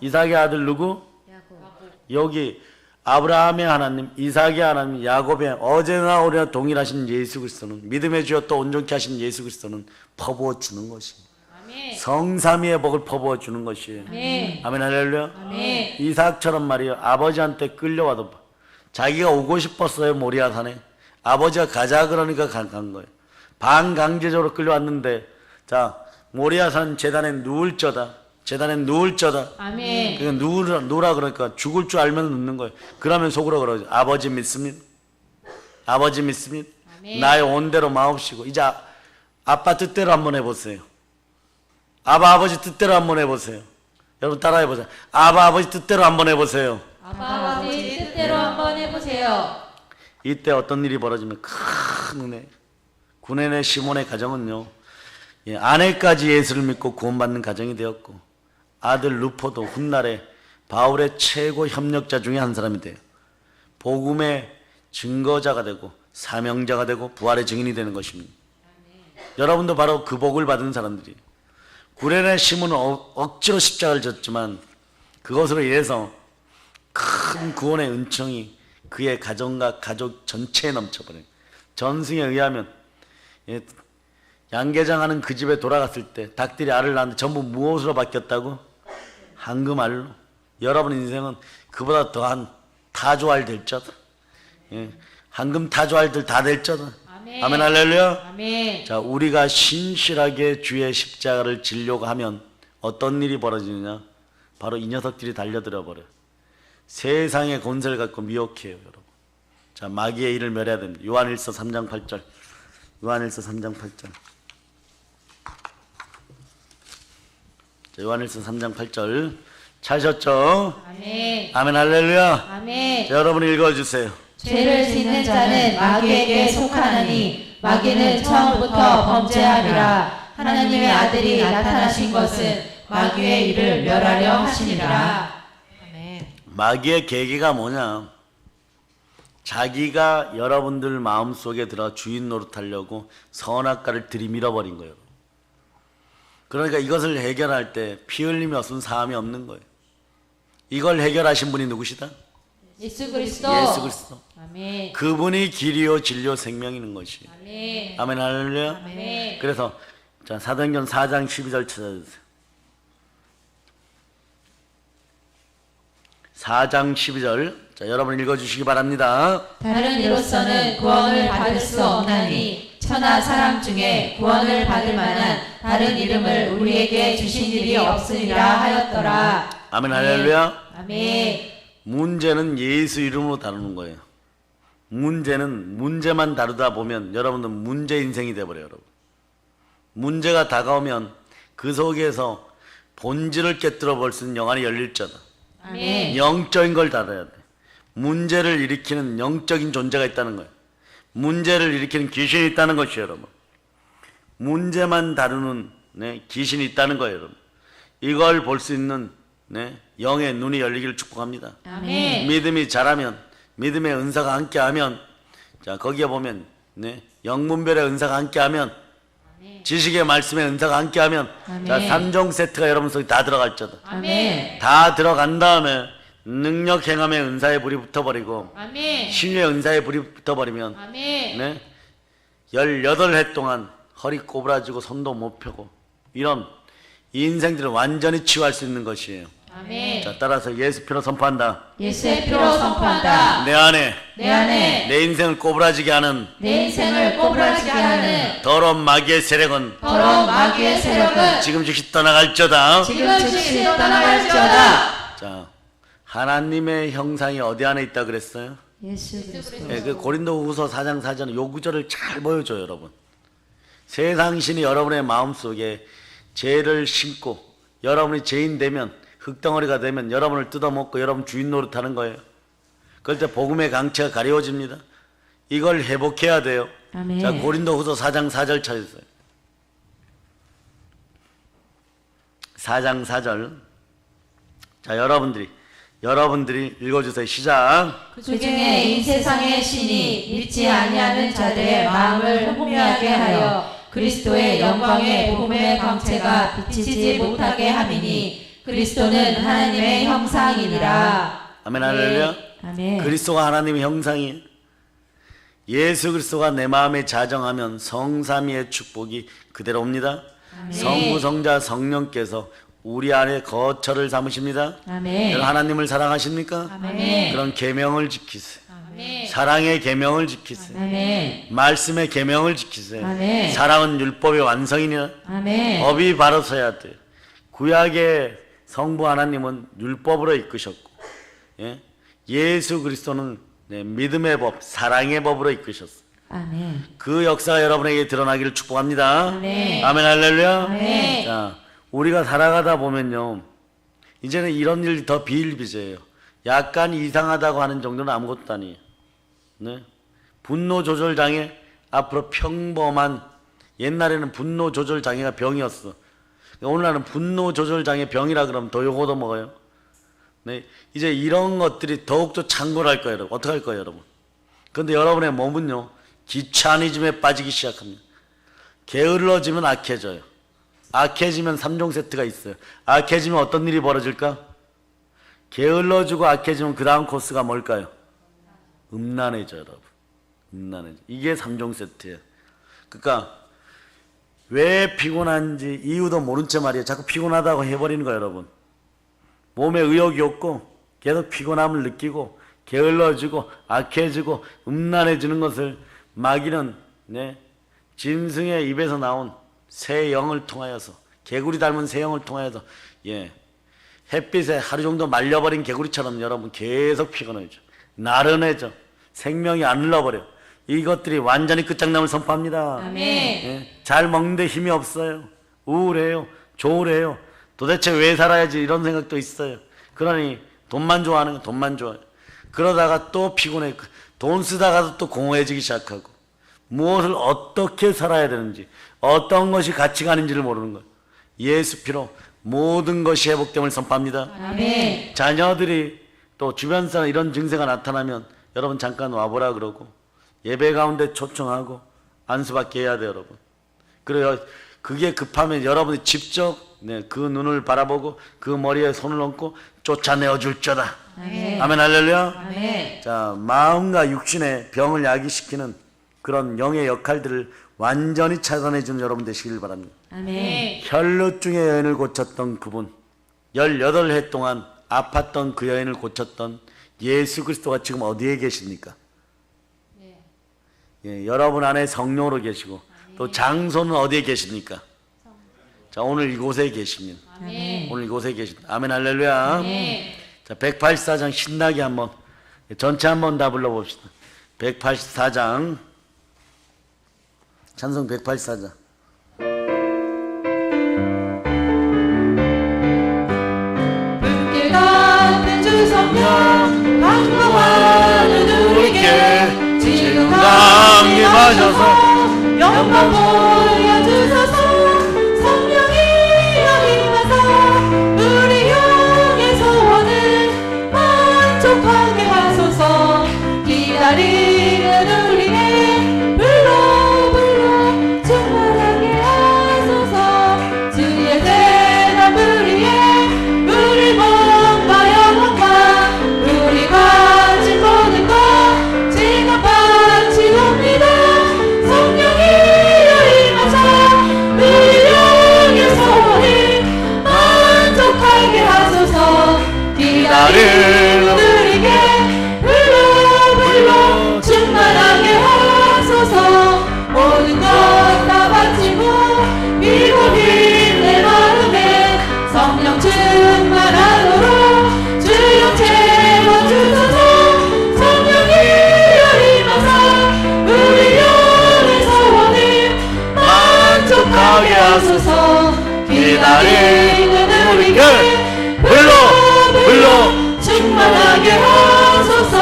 이삭의 아들 누구? 여기 아브라함의 하나님, 이삭의 하나님, 야곱의 어제나 오래나 동일하신 예수 그리스도는, 믿음의 주여 또 온전케 하신 예수 그리스도는 퍼부어 주는 것입니다. 아멘. 성삼위의 복을 퍼부어 주는 것이에요. 아멘. 아멘, 할렐루야. 아멘. 이삭처럼 말이에요, 아버지한테 끌려와도 자기가 오고 싶었어요. 모리아산에 아버지가 가자 그러니까 간 거예요. 반강제적으로 끌려왔는데, 자, 모리아산 재단에 누울 저다. 아멘. 그러니까 누우라 그러니까 죽을 줄 알면 눕는 거예요. 그러면 속으로 그러죠. 아버지 믿습니다. 아멘. 나의 온대로 마옵시고, 이제 아빠 뜻대로 한번 해보세요. 아버지 뜻대로 한번 해보세요. 여러분 따라해보세요. 아버지 뜻대로 한번 해보세요. 아버지 뜻대로 한번 해보세요. 이때 어떤 일이 벌어지면 큰 은혜. 구내내 시몬의 가정은요, 아내까지 예수를 믿고 구원받는 가정이 되었고, 아들 루포도 훗날에 바울의 최고 협력자 중에 한 사람이 돼요. 복음의 증거자가 되고 사명자가 되고 부활의 증인이 되는 것입니다. 여러분도 바로 그 복을 받은 사람들이. 구레네 시몬은 억지로 십자가를 졌지만 그것으로 인해서 큰 구원의 은총이 그의 가정과 가족 전체에 넘쳐버려요. 전승에 의하면 양계장하는 그 집에 돌아갔을 때 닭들이 알을 낳았는데 전부 무엇으로 바뀌었다고? 황금알로. 여러분 인생은 그보다 더한 타조알 될쩌다. 황금 타조알들 다 될쩌다. 아멘 할렐루야. 아멘. 자, 우리가 신실하게 주의 십자가를 지려고 하면 어떤 일이 벌어지느냐? 바로 이 녀석들이 달려들어 버려요. 세상의 권세를 갖고 미혹해요, 여러분. 자, 마귀의 일을 멸해야 됩니다. 요한일서 3장 8절. 요한일서 3장 8절. 자, 요한일서 3장 8절. 찾으셨죠? 아멘. 아멘 할렐루야. 아멘. 자, 여러분 읽어주세요. 죄를 짓는 자는 마귀에게 속하나니 마귀는 처음부터 범죄함이라. 하나님의 아들이 나타나신 것은 마귀의 일을 멸하려 하심이라. 아멘. 마귀의 계기가 뭐냐? 자기가 여러분들 마음속에 들어 주인 노릇하려고 선악과를 들이밀어버린 거예요. 그러니까 이것을 해결할 때 피 흘림이 없으면 사함이 없는 거예요. 이걸 해결하신 분이 누구시다? 예수 그리스도. 예수 그리스도. 아멘. 그분이 길이요 진리요 생명이는 것이. 아멘. 아멘 할렐루야. 아멘. 그래서 자, 사도행전 4장 12절 찾아주세요. 4장 12절. 자, 여러분 읽어주시기 바랍니다. 다른 이로서는 구원을 받을 수 없나니 천하 사람 중에 구원을 받을 만한 다른 이름을 우리에게 주신 일이 없으리라 하였더라. 아멘 할렐루야. 아멘. 문제는 예수 이름으로 다루는 거예요. 문제는 문제만 다루다 보면 여러분들 문제 인생이 돼버려요. 여러분. 문제가 다가오면 그 속에서 본질을 깨뜨려 볼 수 있는 영안이 열릴 자다. 아멘. 영적인 걸 다뤄야 돼. 문제를 일으키는 영적인 존재가 있다는 거예요. 문제를 일으키는 귀신이 있다는 것이에요, 여러분. 문제만 다루는 귀신이 있다는 거예요, 여러분. 이걸 볼 수 있는 영의 눈이 열리기를 축복합니다. 아멘. 믿음이 자라면, 믿음의 은사가 함께하면, 자 거기에 보면 영문별의 은사가 함께하면, 지식의 말씀의 은사가 함께하면, 자 3종 세트가 여러분 속에 다 들어갈 자다. 아멘. 다 들어간 다음에 능력 행함의 은사에 불이 붙어버리고, 아멘. 신유의 은사에 불이 붙어버리면, 아멘. 18해 동안 허리 꼬부라지고 손도 못 펴고 이런 인생들을 완전히 치유할 수 있는 것이에요. 아멘. 자, 따라서 예수 피로 선포한다. 예수의 피로 선포한다. 내 안에 내 안에 내 인생을 꼬부라지게 하는 내 인생을 꼬부라지게 하는 더러운 마귀의 세력은 더러운 마귀의 세력은 지금 즉시 떠나갈지어다. 지금 즉시 떠나갈지어다. 자, 하나님의 형상이 어디 안에 있다 그랬어요? 예수 그리스도. 그 고린도후서 4장 4절은 요 구절을 잘 보여줘요, 여러분. 세상 신이 여러분의 마음속에 죄를 심고 여러분이 죄인 되면, 흙덩어리가 되면 여러분을 뜯어먹고 여러분 주인 노릇하는 거예요. 그럴 때 복음의 강체가 가려워집니다. 이걸 회복해야 돼요. 아멘. 자, 고린도후서 4장 4절 찾으세요. 4장 4절. 자, 여러분들이 읽어주세요. 시작. 그 중에 이 세상의 신이 믿지 아니하는 자들의 마음을 혼미하게 하여 그리스도의 영광의 복음의 광채가 비치지 못하게 함이니 그리스도는 하나님의 형상이니라. 아멘 할렐루야. 아멘. 그리스도가 하나님의 형상이에요. 예수 그리스도가 내 마음에 자정하면 성삼위의 축복이 그대로 옵니다. 아멘. 성부 성자 성령께서 우리 안에 거처를 삼으십니다. 아멘. 여러분 하나님을 사랑하십니까? 아멘. 그런 계명을 지키세요. 아멘. 사랑의 계명을 지키세요. 아멘. 말씀의 계명을 지키세요. 아멘. 사랑은 율법의 완성이니라. 아멘. 법이 바로 서야 돼요. 구약의 성부 하나님은 율법으로 이끄셨고, 예수 그리스도는 믿음의 법, 사랑의 법으로 이끄셨어요. 아멘. 그 역사가 여러분에게 드러나기를 축복합니다. 아멘. 아멘 할렐루야. 아멘. 자, 우리가 살아가다 보면요, 이제는 이런 일이 더 비일비재해요. 약간 이상하다고 하는 정도는 아무것도 아니에요. 네? 분노 조절 장애, 앞으로 평범한, 옛날에는 분노 조절 장애가 병이었어. 오늘날은 분노 조절 장애 병이라 그러면 더 요거도 먹어요. 네? 이제 이런 것들이 더욱더 창궐할 거예요, 여러분. 어떻게 할 거예요, 여러분? 근데 여러분의 몸은요, 귀차니즘에 빠지기 시작합니다. 게을러지면 악해져요. 악해지면 3종 세트가 있어요. 악해지면 어떤 일이 벌어질까? 게을러지고 악해지면 그 다음 코스가 뭘까요? 음란해져, 여러분. 음란해져. 이게 3종 세트예요. 그러니까 왜 피곤한지 이유도 모른 채 말이에요. 자꾸 피곤하다고 해버리는 거예요, 여러분. 몸에 의욕이 없고 계속 피곤함을 느끼고 게을러지고 악해지고 음란해지는 것을 마귀는 짐승의 입에서 나온 새 영을 통하여서, 개구리 닮은 새 영을 통하여서 햇빛에 하루 정도 말려버린 개구리처럼 여러분 계속 피곤해져, 나른해져, 생명이 안 흘러버려. 이것들이 완전히 끝장남을 선포합니다. 아멘. 잘 먹는데 힘이 없어요. 우울해요. 조울해요. 도대체 왜 살아야지 이런 생각도 있어요. 그러니 돈만 좋아하는 거, 돈만 좋아해요. 그러다가 또 피곤해. 돈 쓰다가도 또 공허해지기 시작하고, 무엇을 어떻게 살아야 되는지, 어떤 것이 가치가 아닌지를 모르는 거예요. 예수 피로 모든 것이 회복됨을 선포합니다. 아멘. 자녀들이 또 주변 사람 이런 증세가 나타나면 여러분 잠깐 와보라 그러고 예배 가운데 초청하고 안수받게 해야 돼요, 여러분. 그래요. 그게 급하면 여러분이 직접 그 눈을 바라보고 그 머리에 손을 얹고 쫓아내어 줄 자다. 아멘. 아멘 할렐루야. 아멘. 자, 마음과 육신의 병을 야기시키는 그런 영의 역할들을 완전히 차단해 주는 여러분 되시길 바랍니다. 아멘. 혈루증의 여인을 고쳤던 그분, 18해 동안 아팠던 그 여인을 고쳤던 예수 그리스도가 지금 어디에 계십니까? 여러분 안에 성령으로 계시고 또 장소는 어디에 계십니까? 자, 오늘 이곳에 계십니다. 아멘. 오늘 이곳에 계십니다. 아멘 할렐루야. 아멘. 자, 184장 신나게 한번 전체 한번 다 불러봅시다. 184장 찬송 184장. 불길 같은 주 성령 강구하는 우리에게 지금 강림하셔서 영광 보여주소서. 성령이 여임하사 우리 영의 소원을 만족하게 하소서. 기다리는 우리의 불로 충만하게 하소서. 주의 대답 우리의 우리 몸과 영혼과 우리 가진 모든 것 지금 바치옵니다. 성령이 여임하사 우리 영의 소원을 만족하게 하소서. 기다리는 우리에게 불로 충만하게 하소서. 모든 것 다 바치고 비고긴 내 마음에 성령 충만하도록 주여 채워주소서. 성령이 여임하사 우리 영의 소원을 만족하게 하소서. 기다리는 우리에게 불로 충만하게 하소서.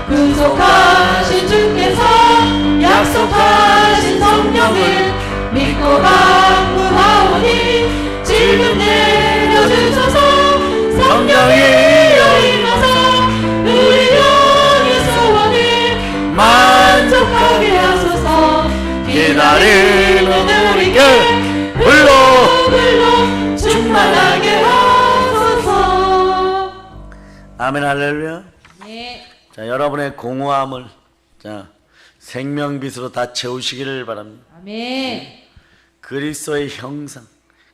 구속하신 주께서 약속하신 성령을 믿고 간구하오니 지금 내려주소서. 성령이 여임하사 우리 영의 소원을 만족하게 하소서. 기다리는 우리에게 불로 충만하게 하소서. 아멘 할렐루야. 네. 자, 여러분의 공허함을 생명빛으로 다 채우시기를 바랍니다. 아멘. 그리스도의 형상,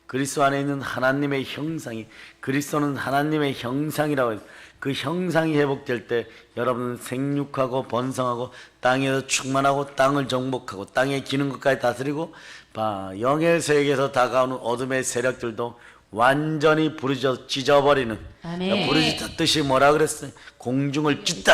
그리스도 안에 있는 하나님의 형상이, 그리스도는 하나님의 형상이라고 해서 그 형상이 회복될 때 여러분은 생육하고 번성하고 땅에서 충만하고 땅을 정복하고 땅에 기는 것까지 다스리고 영의 세계에서 다가오는 어둠의 세력들도 완전히 부르짖어 찢어버리는, 아멘. 부르짖었듯이 뭐라 그랬어요? 공중을 찢다.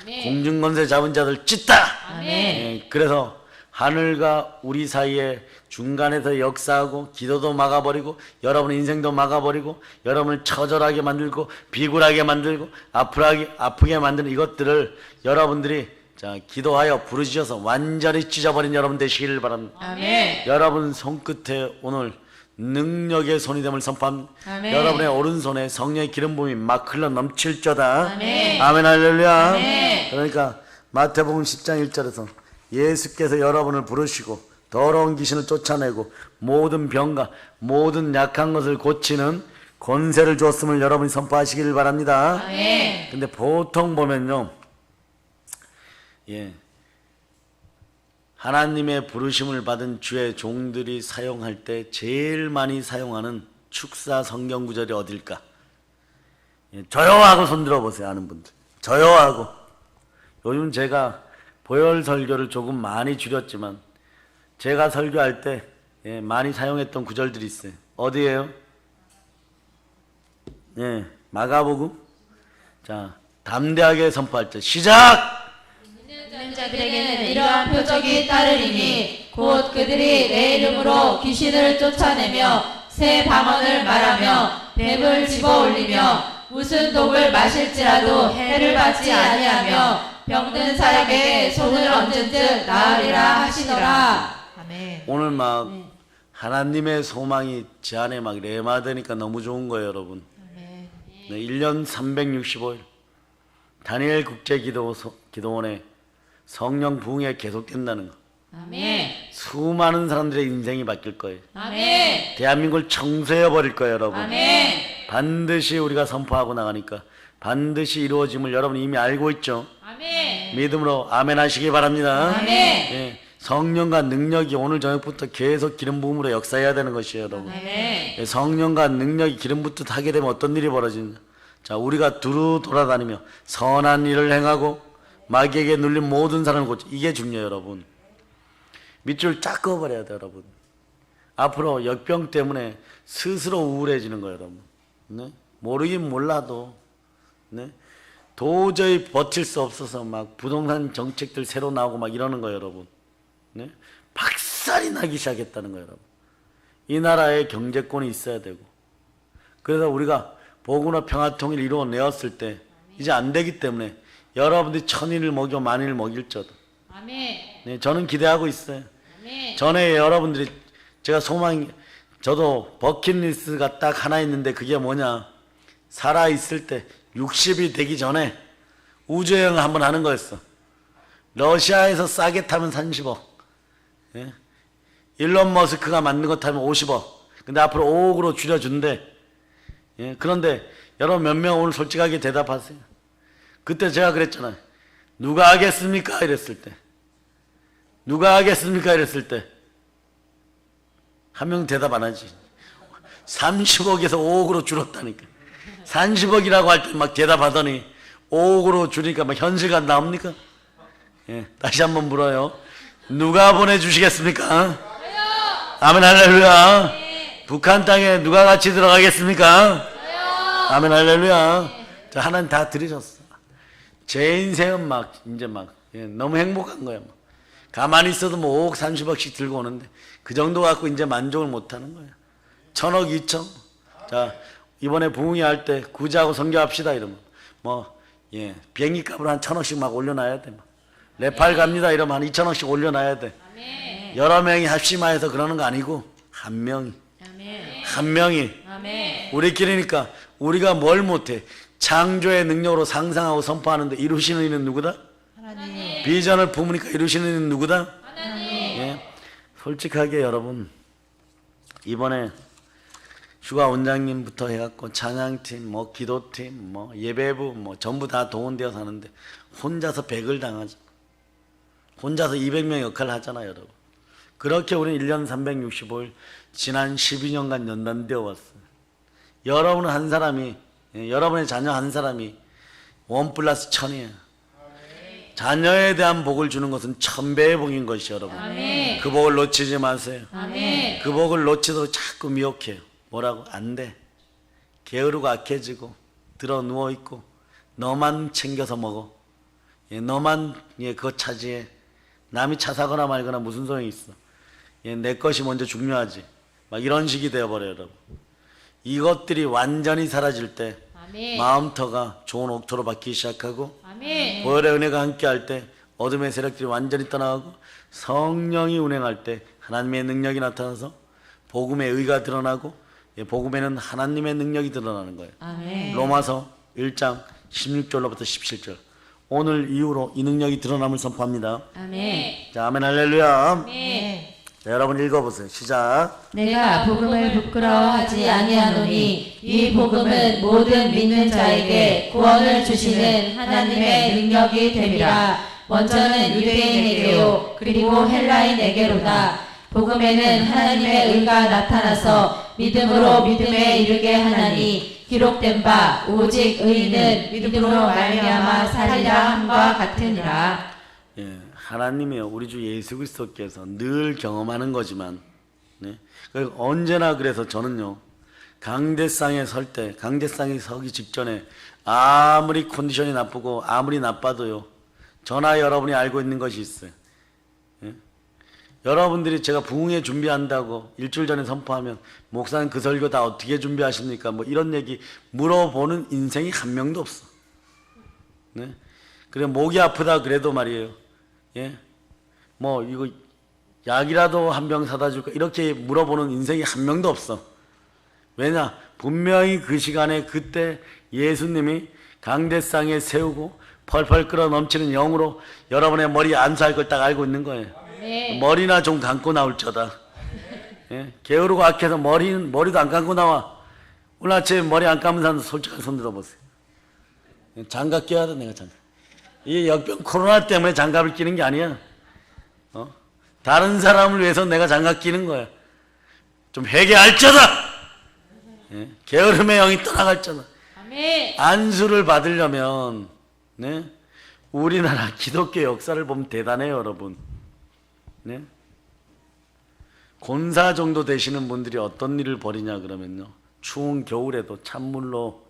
공중권세 잡은 자들 찢다. 아멘. 예, 그래서 하늘과 우리 사이에 중간에서 역사하고 기도도 막아버리고 여러분의 인생도 막아버리고 여러분을 처절하게 만들고 비굴하게 만들고 아프게 만드는 이것들을 여러분들이 자 기도하여 부르짖어서 완전히 찢어버린 여러분 되시기를 바랍니다. 아멘. 여러분 손끝에 오늘 능력의 손이 됨을 선포합니다. 아멘. 여러분의 오른손에 성령의 기름 부음이 막 흘러 넘칠 자다. 아멘. 아멘 할렐루야. 아멘. 그러니까 마태복음 10장 1절에서 예수께서 여러분을 부르시고 더러운 귀신을 쫓아내고 모든 병과 모든 약한 것을 고치는 권세를 줬음을 여러분이 선포하시기를 바랍니다. 아멘. 근데 보통 보면요, 예, 하나님의 부르심을 받은 주의 종들이 사용할 때 제일 많이 사용하는 축사 성경 구절이 어딜까? 예, 저요 하고 손 들어보세요. 아는 분들 저요 하고. 요즘 제가 보혈 설교를 조금 많이 줄였지만 제가 설교할 때 예, 많이 사용했던 구절들이 있어요. 어디예요? 예, 마가복음. 자, 담대하게 선포할 때 시작. 믿는 자들에게는 이러한 표적이 따르리니 곧 그들이 내 이름으로 귀신을 쫓아내며 새 방언을 말하며 뱀을 집어 올리며 무슨 독을 마실지라도 해를 받지 아니하며 병든 사람에게 손을 얹은 즉 나으리라 하시더라. 아멘. 오늘 막 하나님의 소망이 제 안에 막 레마되니까 너무 좋은 거예요, 여러분. 네, 1년 365일 다니엘 국제기도원에 성령 부흥에 계속된다는 거. 아멘. 수많은 사람들의 인생이 바뀔 거예요. 아멘. 대한민국을 청소해 버릴 거예요, 여러분. 아멘. 반드시 우리가 선포하고 나가니까 반드시 이루어짐을 여러분 이미 알고 있죠. 아멘. 믿음으로 아멘 하시기 바랍니다. 아멘. 예, 성령과 능력이 오늘 저녁부터 계속 기름 부음으로 역사해야 되는 것이에요, 여러분. 아멘. 예, 성령과 능력이 기름 붓듯 하게 되면 어떤 일이 벌어지냐. 자, 우리가 두루 돌아다니며 선한 일을 행하고 마귀에게 눌린 모든 사람을 고치. 이게 중요해요, 여러분. 밑줄 쫙 그어버려야 돼요, 여러분. 앞으로 역병 때문에 스스로 우울해지는 거예요, 여러분. 네? 모르긴 몰라도 네? 도저히 버틸 수 없어서 막 부동산 정책들 새로 나오고 막 이러는 거예요, 여러분. 네? 박살이 나기 시작했다는 거예요, 여러분. 이 나라에 경제권이 있어야 되고, 그래서 우리가 복음과 평화통일 이루어내었을 때 이제 안 되기 때문에 여러분들이 천일을 먹여 만일을 먹일저도. 아멘. 네, 저는 기대하고 있어요. 아멘. 전에 여러분들이 제가 저도 버킷리스트가 딱 하나 있는데 그게 뭐냐, 살아 있을 때 60이 되기 전에 우주여행 한번 하는 거였어. 러시아에서 싸게 타면 30억, 예? 일론 머스크가 만든 거 타면 50억. 근데 앞으로 5억으로 줄여준대. 예? 그런데 여러분 몇 명 오늘 솔직하게 대답하세요. 그때 제가 그랬잖아요. 누가 하겠습니까? 이랬을 때. 누가 하겠습니까? 이랬을 때. 한 명 대답 안 하지. 30억에서 5억으로 줄었다니까. 30억이라고 할 때 막 대답하더니 5억으로 줄이니까 막 현실감 나옵니까? 예, 다시 한번 물어요. 누가 보내주시겠습니까? 아멘 할렐루야. 북한 땅에 누가 같이 들어가겠습니까? 아멘 할렐루야. 자, 하나님 다 들으셨어. 제 인생은 막 이제 막 너무 행복한 거야. 막. 가만히 있어도 뭐 5억 30억씩 들고 오는데 그 정도 갖고 이제 만족을 못 하는 거야. 1000억 2천. 자, 이번에 부흥회 할 때 구제하고 선교합시다 이러면 비행기 값을 한 1000억씩 막 올려놔야 돼. 막. 네팔 갑니다 이러면 한 2000억씩 올려놔야 돼. 아멘. 여러 명이 합심하여서 그러는 거 아니고 한 명이. 아멘. 한 명이. 아멘. 우리끼리니까 우리가 뭘 못해. 창조의 능력으로 상상하고 선포하는데 이루시는 이는 누구다? 하나님. 비전을 품으니까 이루시는 이는 누구다? 하나님. 예. 솔직하게 여러분, 이번에 휴가 원장님부터 해갖고 찬양팀, 기도팀, 예배부, 전부 다 동원되어서 하는데 혼자서 100을 당하죠. 혼자서 200명 역할을 하잖아요, 여러분. 그렇게 우리는 1년 365일 지난 12년간 연단되어 왔어요. 여러분 한 사람이, 여러분의 자녀 한 사람이 1+1000이에요. 자녀에 대한 복을 주는 것은 1000배의 복인 것이 여러분. 아멘. 그 복을 놓치지 마세요. 아멘. 그 복을 놓치도록 자꾸 미혹해요. 뭐라고? 안 돼. 게으르고 악해지고 들어 누워있고 너만 챙겨서 먹어. 예, 너만 예, 그거 차지해. 남이 차 사거나 말거나 무슨 소용이 있어. 예, 내 것이 먼저 중요하지. 막 이런 식이 되어버려요, 여러분. 이것들이 완전히 사라질 때 아멘. 마음터가 좋은 옥토로 바뀌기 시작하고 아멘. 보혈의 은혜가 함께할 때 어둠의 세력들이 완전히 떠나가고 성령이 운행할 때 하나님의 능력이 나타나서 복음의 의가 드러나고 예, 복음에는 하나님의 능력이 드러나는 거예요. 아멘. 로마서 1장 16절로부터 17절. 오늘 이후로 이 능력이 드러남을 선포합니다. 아멘. 자, 아멘 할렐루야. 아멘. 자, 여러분 읽어보세요. 시작. 내가 복음을 부끄러워하지 아니하노니 이 복음은 모든 믿는 자에게 구원을 주시는 하나님의 능력이 됨이라. 먼저는 유대인에게요 그리고 헬라인에게로다. 복음에는 하나님의 의가 나타나서 믿음으로 믿음에 이르게 하나니 기록된 바 오직 의인은 믿음으로 말미암아 살리라 함과 같으니라. 예, 하나님이요 우리 주 예수 그리스도께서 늘 경험하는 거지만 네? 언제나 그래서 저는요 강대상에 설 때 강대상에 서기 직전에 아무리 컨디션이 나쁘고 아무리 나빠도요 저나 여러분이 알고 있는 것이 있어요. 예? 여러분들이 제가 부흥회 준비한다고 일주일 전에 선포하면 목사님 그 설교 다 어떻게 준비하십니까? 뭐 이런 얘기 물어보는 인생이 한 명도 없어. 네? 그래 목이 아프다 그래도 말이에요. 예? 뭐 이거 약이라도 한 병 사다 줄까? 이렇게 물어보는 인생이 한 명도 없어. 왜냐? 분명히 그 시간에 그때 예수님이 강대상에 세우고 펄펄 끓어 넘치는 영으로 여러분의 머리에 안수할 걸 딱 알고 있는 거예요. 네. 머리나 좀 감고 나올 저다. 예? 게으르고 악해서 머리도 안 감고 나와. 오늘 아침에 머리 안 감은 사람 솔직하게 손 들어보세요. 장갑 껴야 돼, 내가 장갑. 이게 역병 코로나 때문에 장갑을 끼는 게 아니야. 다른 사람을 위해서 내가 장갑 끼는 거야. 좀 회개할저다. 예? 게으름의 영이 떠나갈저다. 아멘. 안수를 받으려면 네? 우리나라 기독교 역사를 보면 대단해요, 여러분. 네? 권사 정도 되시는 분들이 어떤 일을 벌이냐 그러면요. 추운 겨울에도 찬물로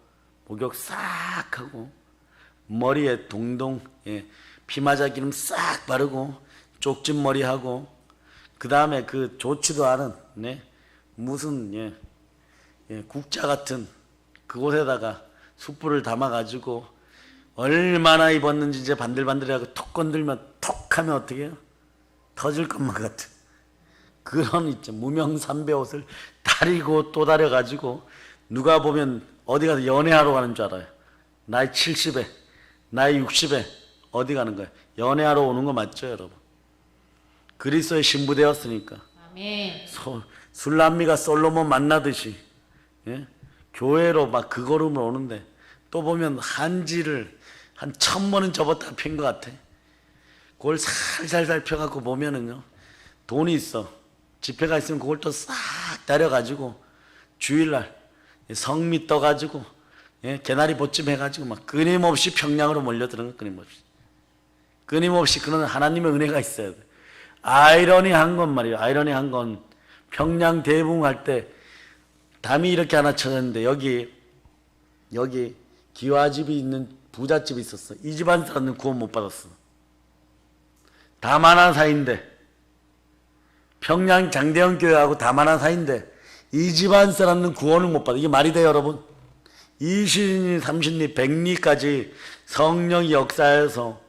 목욕 싹 하고 머리에 동동 예, 피마자 기름 싹 바르고 쪽진 머리 하고 그 다음에 그 좋지도 않은 네? 무슨 예, 국자 같은 그곳에다가 숯불을 담아가지고 얼마나 입었는지 이제 반들반들하고 톡 건들면 톡 하면 어떻게 해요? 터질 것만 같은 그런 있죠. 무명삼배 옷을 다리고 또 다려가지고 누가 보면 어디 가서 연애하러 가는 줄 알아요. 나이 70에 나이 60에 어디 가는 거예요? 연애하러 오는 거 맞죠, 여러분? 그리스도의 신부 되었으니까 아멘. 술람미가 솔로몬 만나듯이 예? 교회로 막 그 걸음을 오는데 또 보면 한지를 한 1000번은 접었다 핀 것 같아. 그걸 살살살 펴갖고 보면은요 돈이 있어. 지폐가 있으면 그걸 또 싹 다려가지고 주일날 성미 떠가지고 예? 개나리 보찜 해가지고 막 끊임없이 평양으로 몰려드는 거 끊임없이 그런 하나님의 은혜가 있어야 돼. 아이러니한 건 말이에요. 아이러니한 건 평양 대붕할 때 담이 이렇게 하나 쳐졌는데 여기 기와집이 있는 부잣집이 있었어. 이 집안 사람은 구원 못 받았어. 담 하나 사이인데 평양 장대현 교회하고 담 하나 사이인데 이 집안 사람은 구원을 못 받아. 이게 말이 돼요, 여러분? 20리, 30리, 100리까지 성령이 역사해서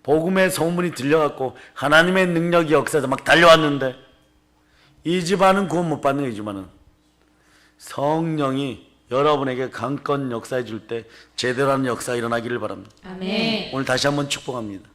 복음의 소문이 들려갖고 하나님의 능력이 역사해서 막 달려왔는데 이 집안은 구원 못 받는 거예요. 이 집안은 성령이 여러분에게 강건 역사해 줄 때 제대로 하는 역사가 일어나기를 바랍니다. 아멘. 오늘 다시 한번 축복합니다.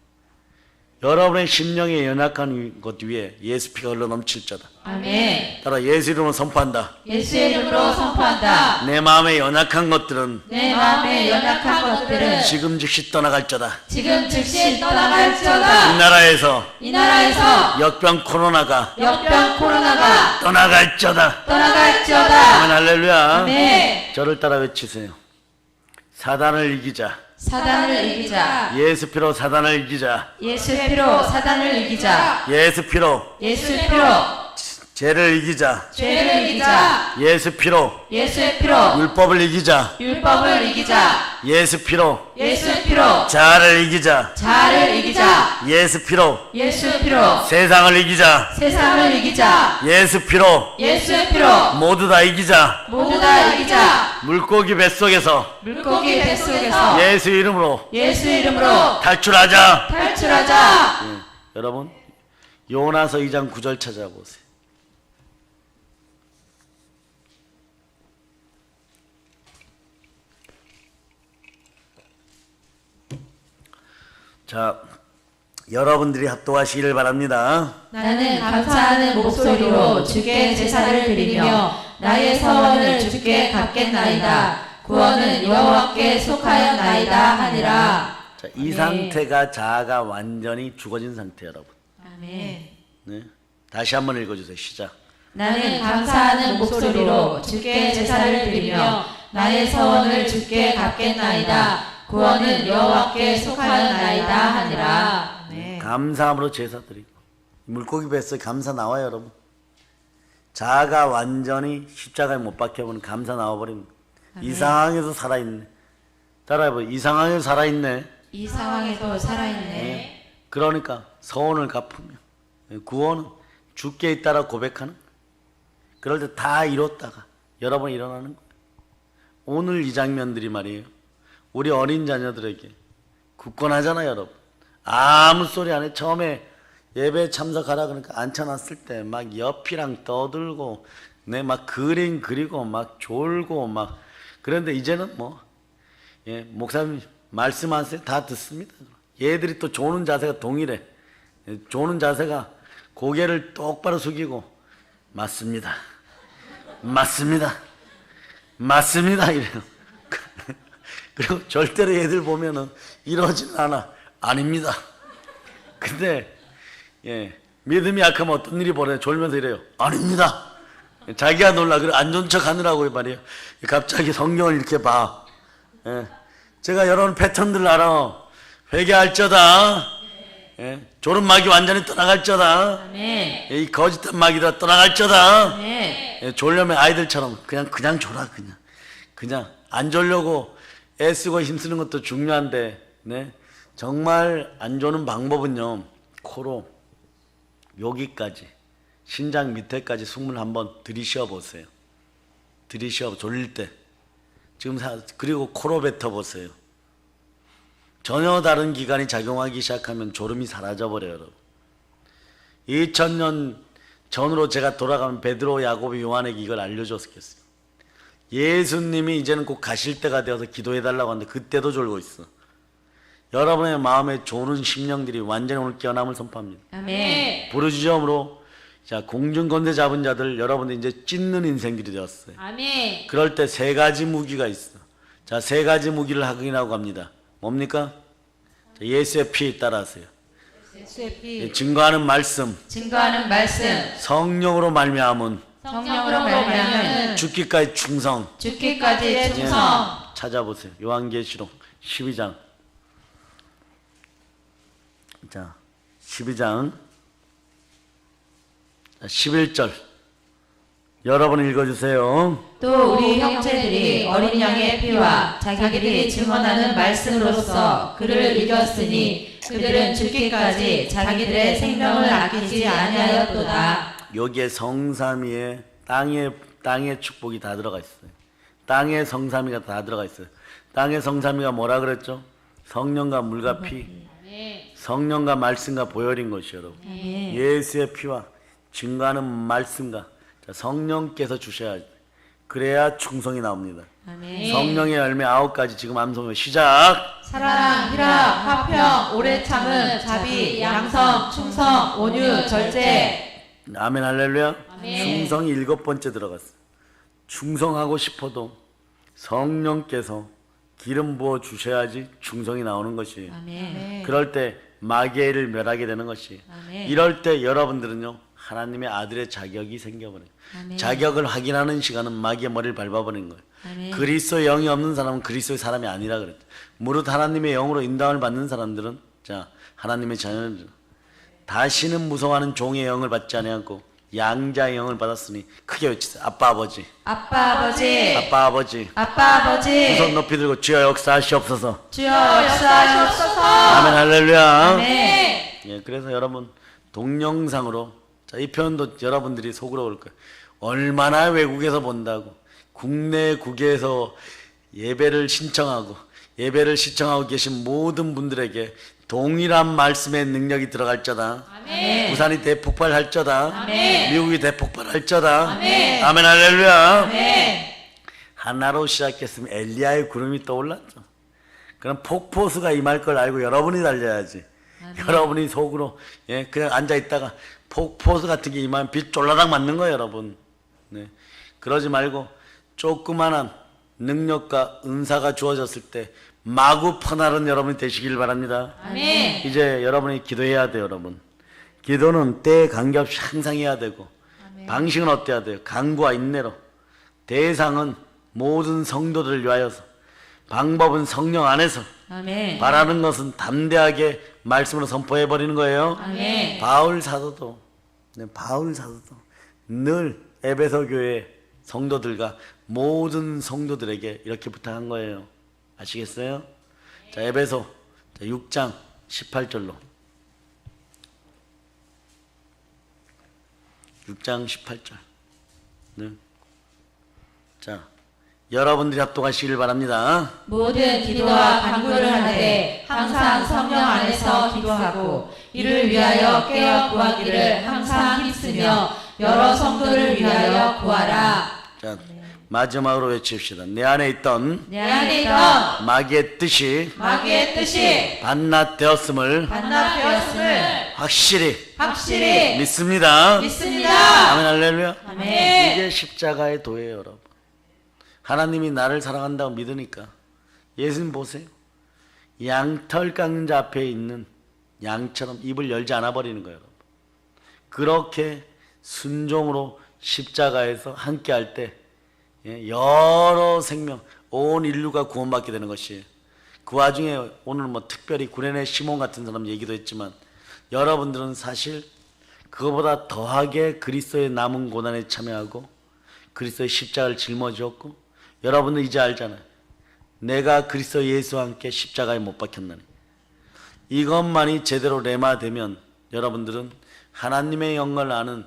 여러분의 심령에 연약한 것 위에 예수 피가 흘러 넘칠 자다. 아멘. 따라 예수 이름으로 선포한다. 예수의 이름으로 선포한다. 내 마음에 연약한 것들은 내 마음에 연약한 것들은 지금 즉시 떠나갈 자다. 지금 즉시 떠나갈지어다. 이 나라에서 이 나라에서 역병 코로나가 역병 코로나가 떠나갈 자다. 떠나갈지어다. 아멘 할렐루야. 아멘. 저를 따라 외치세요. 사단을 이기자. 사단을 이기자. 예수 피로 사단을 이기자. 예수 피로 사단을 이기자. 예수 피로 예수 피로 죄를 이기자. 죄를 이기자. 예수 피로 예수의 피로 율법을 이기자. 율법을 이기자. 예수 피로 예수의 피로 자아를 이기자. 자아를 이기자. 예수 피로 예수의 피로 세상을 이기자. 세상을 이기자. 예수 피로 예수의 피로 모두 다 이기자. 모두 다 이기자. 물고기 뱃속에서 물고기 뱃속에서 예수 이름으로 예수 이름으로 탈출하자. 탈출하자. 여러분 요나서 2장 9절 찾아보세요. 자, 여러분들이 합독하시기를 바랍니다. 나는 감사하는 목소리로 주께 제사를 드리며 나의 서원을 주께 갚겠나이다. 구원은 여호와께 속하였나이다 하니라. 자, 이 상태가 자아가 완전히 죽어진 상태 여러분. 아멘. 네. 다시 한번 읽어주세요. 시작. 나는 감사하는 목소리로 주께 제사를 드리며 나의 서원을 주께 갚겠나이다. 구원은 여호와께 속하였나이다 하니라. 아멘. 감사함으로 제사 드리고 물고기 뱃속에 감사 나와요 여러분. 자아가 완전히 십자가에 못 박혀버리면 감사 나와버립니다. 이 상황에서 살아있네. 따라해봐. 이 상황에서 살아있네. 이 상황에도 살아있네. 그러니까 서원을 갚으며 구원은 주께 있다라 고백하는 거예요. 그럴 때 다 이뤘다가 여러분이 일어나는 거예요. 오늘 이 장면들이 말이에요. 우리 어린 자녀들에게 굳건하잖아요 여러분. 아무 소리 안 해. 처음에 예배 참석하라 그러니까 앉혀놨을 때 막 옆이랑 떠들고 네, 막 그림 그리고 막 졸고 막 그런데 이제는 뭐 예, 목사님 말씀하세요. 다 듣습니다. 얘들이 또 조는 자세가 동일해. 예, 조는 자세가 고개를 똑바로 숙이고 맞습니다. 맞습니다. 맞습니다. 이래요. 그리고 절대로 얘들 보면은 이러지는 않아. 아닙니다. 근데 예, 믿음이 약하면 어떤 일이 벌어요? 졸면서 이래요. 아닙니다. 자기가 놀라. 그래 안 좋은 척 하느라고 말이에요. 갑자기 성경을 이렇게 봐. 예, 제가 여러분 패턴들 알아. 회개할저다. 예, 졸음마귀 완전히 떠나갈저다. 아멘. 이 거짓된 마귀가 떠나갈저다. 아멘. 예, 졸려면 아이들처럼 그냥 졸아. 그냥 안 졸려고 애쓰고 힘쓰는 것도 중요한데 네? 정말 안 조는 방법은요. 코로 여기까지 신장 밑에까지 숨을 한번 들이쉬어 보세요. 들이쉬어 졸릴 때 지금 그리고 코로 뱉어 보세요. 전혀 다른 기관이 작용하기 시작하면 졸음이 사라져 버려요. 여러분. 2000년 전으로 제가 돌아가면 베드로, 야고보, 요한에게 이걸 알려줬겠어요. 예수님이 이제는 곧 가실 때가 되어서 기도해달라고 하는데 그때도 졸고 있어. 여러분의 마음에 조는 심령들이 완전히 오늘 깨어남을 선포합니다. 아멘. 부르짖음으로 자 공중권세 잡은 자들 여러분들 이제 찢는 인생들이 되었어요. 아멘. 그럴 때 세 가지 무기가 있어. 자, 세 가지 무기를 확인하고 갑니다. 뭡니까? 자, 예수의 피 따라하세요. 예수의 피. 예, 증거하는 말씀, 증거하는 말씀. 성령으로 말미암은 성령으로 말미암은 죽기까지 충성. 죽기까지 충성. 찾아보세요. 요한계시록 12장. 자, 12장 11절. 여러분 읽어주세요. 또 우리 형제들이 어린 양의 피와 자기들이 증언하는 말씀으로써 그를 이겼으니 그들은 죽기까지 자기들의 생명을 아끼지 아니하였도다. 여기에 성삼위에 땅의 축복이 다 들어가 있어요. 땅의 성삼위가 다 들어가 있어요. 땅의 성삼위가 뭐라 그랬죠? 성령과 물과 피, 성령과 말씀과 보혈인 것이요 여러분. 예수의 피와 증거하는 말씀과 성령께서 주셔야 돼. 그래야 충성이 나옵니다. 아멘. 성령의 열매 9가지 지금 암송을 시작. 사랑, 희락, 화평, 오래 참음, 자비, 양성, 충성, 온유, 절제. 아멘 할렐루야. 아멘. 충성이 7번째 들어갔어. 충성하고 싶어도 성령께서 기름 부어 주셔야지 충성이 나오는 것이에요. 아멘. 그럴 때 마귀를 멸하게 되는 것이. 아멘. 이럴 때 여러분들은요 하나님의 아들의 자격이 생겨버려요. 아멘. 자격을 확인하는 시간은 마귀의 머리를 밟아버리는 거예요. 아멘. 그리스도의 영이 없는 사람은 그리스도의 사람이 아니라 그랬죠. 무릇 하나님의 영으로 인도함을 받는 사람들은 자 하나님의 자녀들 다시는 무성하는 종의 영을 받지 아니하고 양자의 영을 받았으니 크게 외치세요. 아빠 아버지, 아빠 아버지, 아빠 아버지. 아빠 아버지, 두 손 높이 들고 주여 역사하시옵소서. 주여 역사하시옵소서. 아멘 할렐루야. 아멘. 예, 그래서 여러분 동영상으로 자, 이 표현도 여러분들이 속으로 올 거예요. 얼마나 외국에서 본다고 국내국에서 예배를 신청하고 계신 모든 분들에게 동일한 말씀의 능력이 들어갈 자다. 아멘. 부산이 대폭발할 자다. 아멘. 미국이 대폭발할 자다. 아멘. 아멘 할렐루야. 아멘. 하나로 시작했으면 엘리야의 구름이 떠올랐죠. 그럼 폭포수가 임할 걸 알고 여러분이 달려야지. 여러분이 속으로 그냥 앉아 있다가 폭포수 같은 게 임하면 빛 쫄라당 맞는 거예요, 여러분. 네. 그러지 말고 조그만한 능력과 은사가 주어졌을 때 마구 퍼나른 여러분이 되시길 바랍니다. 아멘. 이제 여러분이 기도해야 돼요, 여러분. 기도는 때에 관계없이 항상 해야 되고 방식은 어때야 돼요? 간구와 인내로. 대상은 모든 성도들을 위하여서, 방법은 성령 안에서, 아멘. 바라는 것은 담대하게 말씀으로 선포해 버리는 거예요. 아멘. 바울 사도도 늘 에베소 교회 성도들과 모든 성도들에게 이렇게 부탁한 거예요. 아시겠어요? 자, 에베소 6장 18절로 6장 18절. 네. 자, 여러분들이 합독하시길 바랍니다. 모든 기도와 간구를 하되 항상 성령 안에서 기도하고 이를 위하여 깨어 구하기를 항상 힘쓰며 여러 성도를 위하여 구하라. 자, 마지막으로 외칩시다. 내 안에 있던 내 안에 있던 마귀의 뜻이 마귀의 뜻이 반납되었음을 반납되었음을 확실히 믿습니다. 믿습니다. 아멘 할렐루야. 아멘. 이게 십자가의 도예요, 여러분. 하나님이 나를 사랑한다고 믿으니까. 예수님 보세요. 양털 깎는 자 앞에 있는 양처럼 입을 열지 않아 버리는 거예요, 여러분. 그렇게 순종으로 십자가에서 함께 할 때 여러 생명, 온 인류가 구원받게 되는 것이에요. 그 와중에 오늘 뭐 특별히 구레네 시몬 같은 사람 얘기도 했지만, 여러분들은 사실 그거보다 더하게 그리스도의 남은 고난에 참여하고 그리스도의 십자가를 짊어지었고, 여러분은 이제 알잖아요. 내가 그리스도 예수와 함께 십자가에 못 박혔나니. 이것만이 제대로 레마되면 여러분들은 하나님의 영광을 아는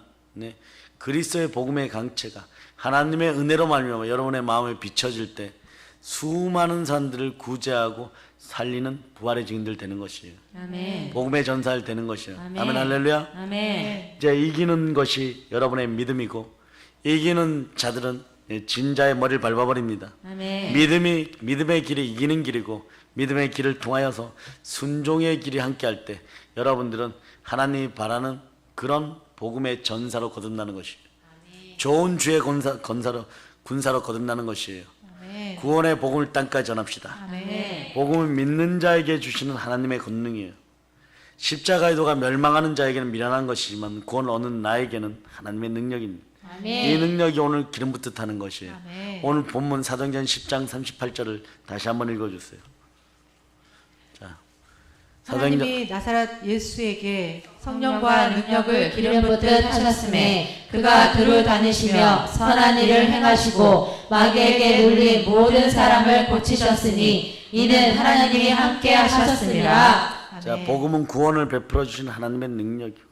그리스도의 복음의 강체가 하나님의 은혜로 말미암아 여러분의 마음에 비춰질 때 수많은 사람들을 구제하고 살리는 부활의 증인들 되는 것이에요. 아멘. 복음의 전사를 되는 것이에요. 아멘. 아멘 할렐루야. 아멘. 이제 이기는 것이 여러분의 믿음이고, 이기는 자들은 진자의 머리를 밟아버립니다. 아멘. 믿음의 길이 이기는 길이고, 믿음의 길을 통하여서 순종의 길이 함께할 때 여러분들은 하나님이 바라는 그런 복음의 전사로 거듭나는 것이에요. 좋은 주의 군사로 거듭나는 것이에요. 구원의 복음을 땅까지 전합시다. 아멘. 복음을 믿는 자에게 주시는 하나님의 권능이에요. 십자가의 도가 멸망하는 자에게는 미련한 것이지만 구원을 얻는 나에게는 하나님의 능력입니다. 아멘. 이 능력이 오늘 기름 붓듯 하는 것이에요. 아멘. 오늘 본문 사도행전 10장 38절을 다시 한번 읽어주세요. 자, 사도행전 하나님이 나사렛 예수에게 성령과 능력을 기름 붓듯 하셨음에 그가 두루 다니시며 선한 일을 행하시고 마귀에게 눌린 모든 사람을 고치셨으니 이는 하나님이 함께 하셨습니다. 자, 복음은 구원을 베풀어 주신 하나님의 능력이고,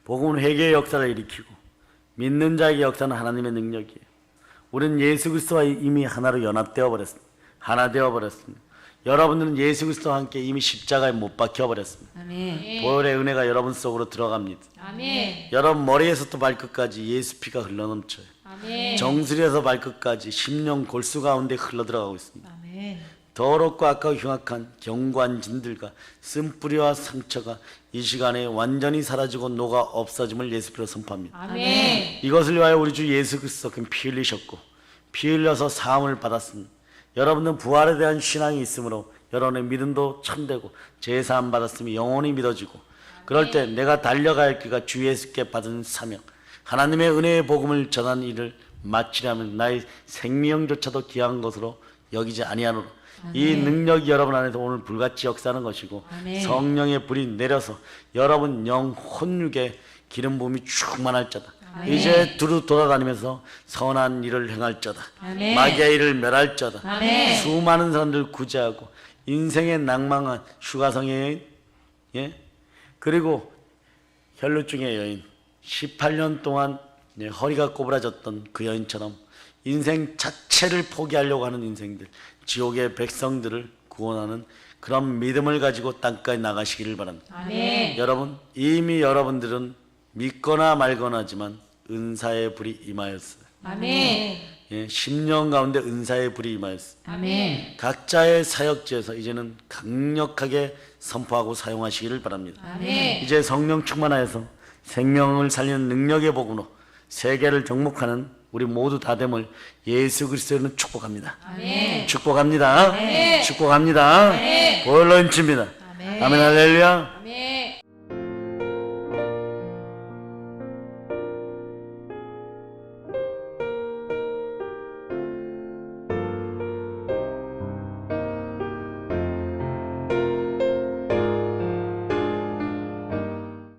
복음은 회개의 역사를 일으키고, 믿는 자에게 역사는 하나님의 능력이에요. 우리는 예수 그리스도와 이미 하나로 연합되어 버렸습니다. 하나 되어 버렸습니다. 여러분들은 예수 그리스도와 함께 이미 십자가에 못 박혀 버렸습니다. 아멘. 보혈의 은혜가 여러분 속으로 들어갑니다. 아멘. 여러분 머리에서부터 발끝까지 예수 피가 흘러넘쳐요. 아멘. 정수리에서 발끝까지 심령 골수 가운데 흘러들어가고 있습니다. 아멘. 더럽고 아까워 흉악한 경관진들과 쓴뿌리와 상처가 이 시간에 완전히 사라지고 녹아 없어짐을 예수 피로 선포합니다. 아멘. 이것을 위하여 우리 주 예수 그리스도께서 피 흘리셨고 피 흘려서 사함을 받았습니다. 여러분은 부활에 대한 신앙이 있으므로 여러분의 믿음도 참되고 제사함 받았으면 영원히 믿어지고, 그럴 때 내가 달려갈 할 길과 주 예수께 받은 사명, 하나님의 은혜의 복음을 전하는 일을 마치려면 나의 생명조차도 귀한 것으로 여기지 아니하노라. 이 능력이 여러분 안에서 오늘 불같이 역사하는 것이고, 아멘. 성령의 불이 내려서 여러분 영 혼육에 기름 부음이 충만할 자다. 이제 두루 돌아다니면서 선한 일을 행할 자다. 아멘. 마귀의 일을 멸할 자다. 아멘. 수많은 사람들 구제하고 인생의 낭망한 휴가성의 여인, 예? 그리고 혈루증의 여인, 18년 동안 허리가 꼬부라졌던 그 여인처럼 인생 자체를 포기하려고 하는 인생들, 지옥의 백성들을 구원하는 그런 믿음을 가지고 땅까지 나가시기를 바랍니다. 아멘. 여러분, 이미 여러분들은 믿거나 말거나 하지만 은사의 불이 임하였어요. 아멘. 예, 10년 가운데 은사의 불이 임하였어요. 아멘. 각자의 사역지에서 이제는 강력하게 선포하고 사용하시기를 바랍니다. 아멘. 이제 성령 충만하여서 생명을 살리는 능력의 복음으로 세계를 정복하는 우리 모두 다 됨을 예수 그리스도는 축복합니다. 아멘. 축복합니다. 아멘. 축복합니다. 아멘. 볼런칩니다. 아멘. 아멘 할렐루야.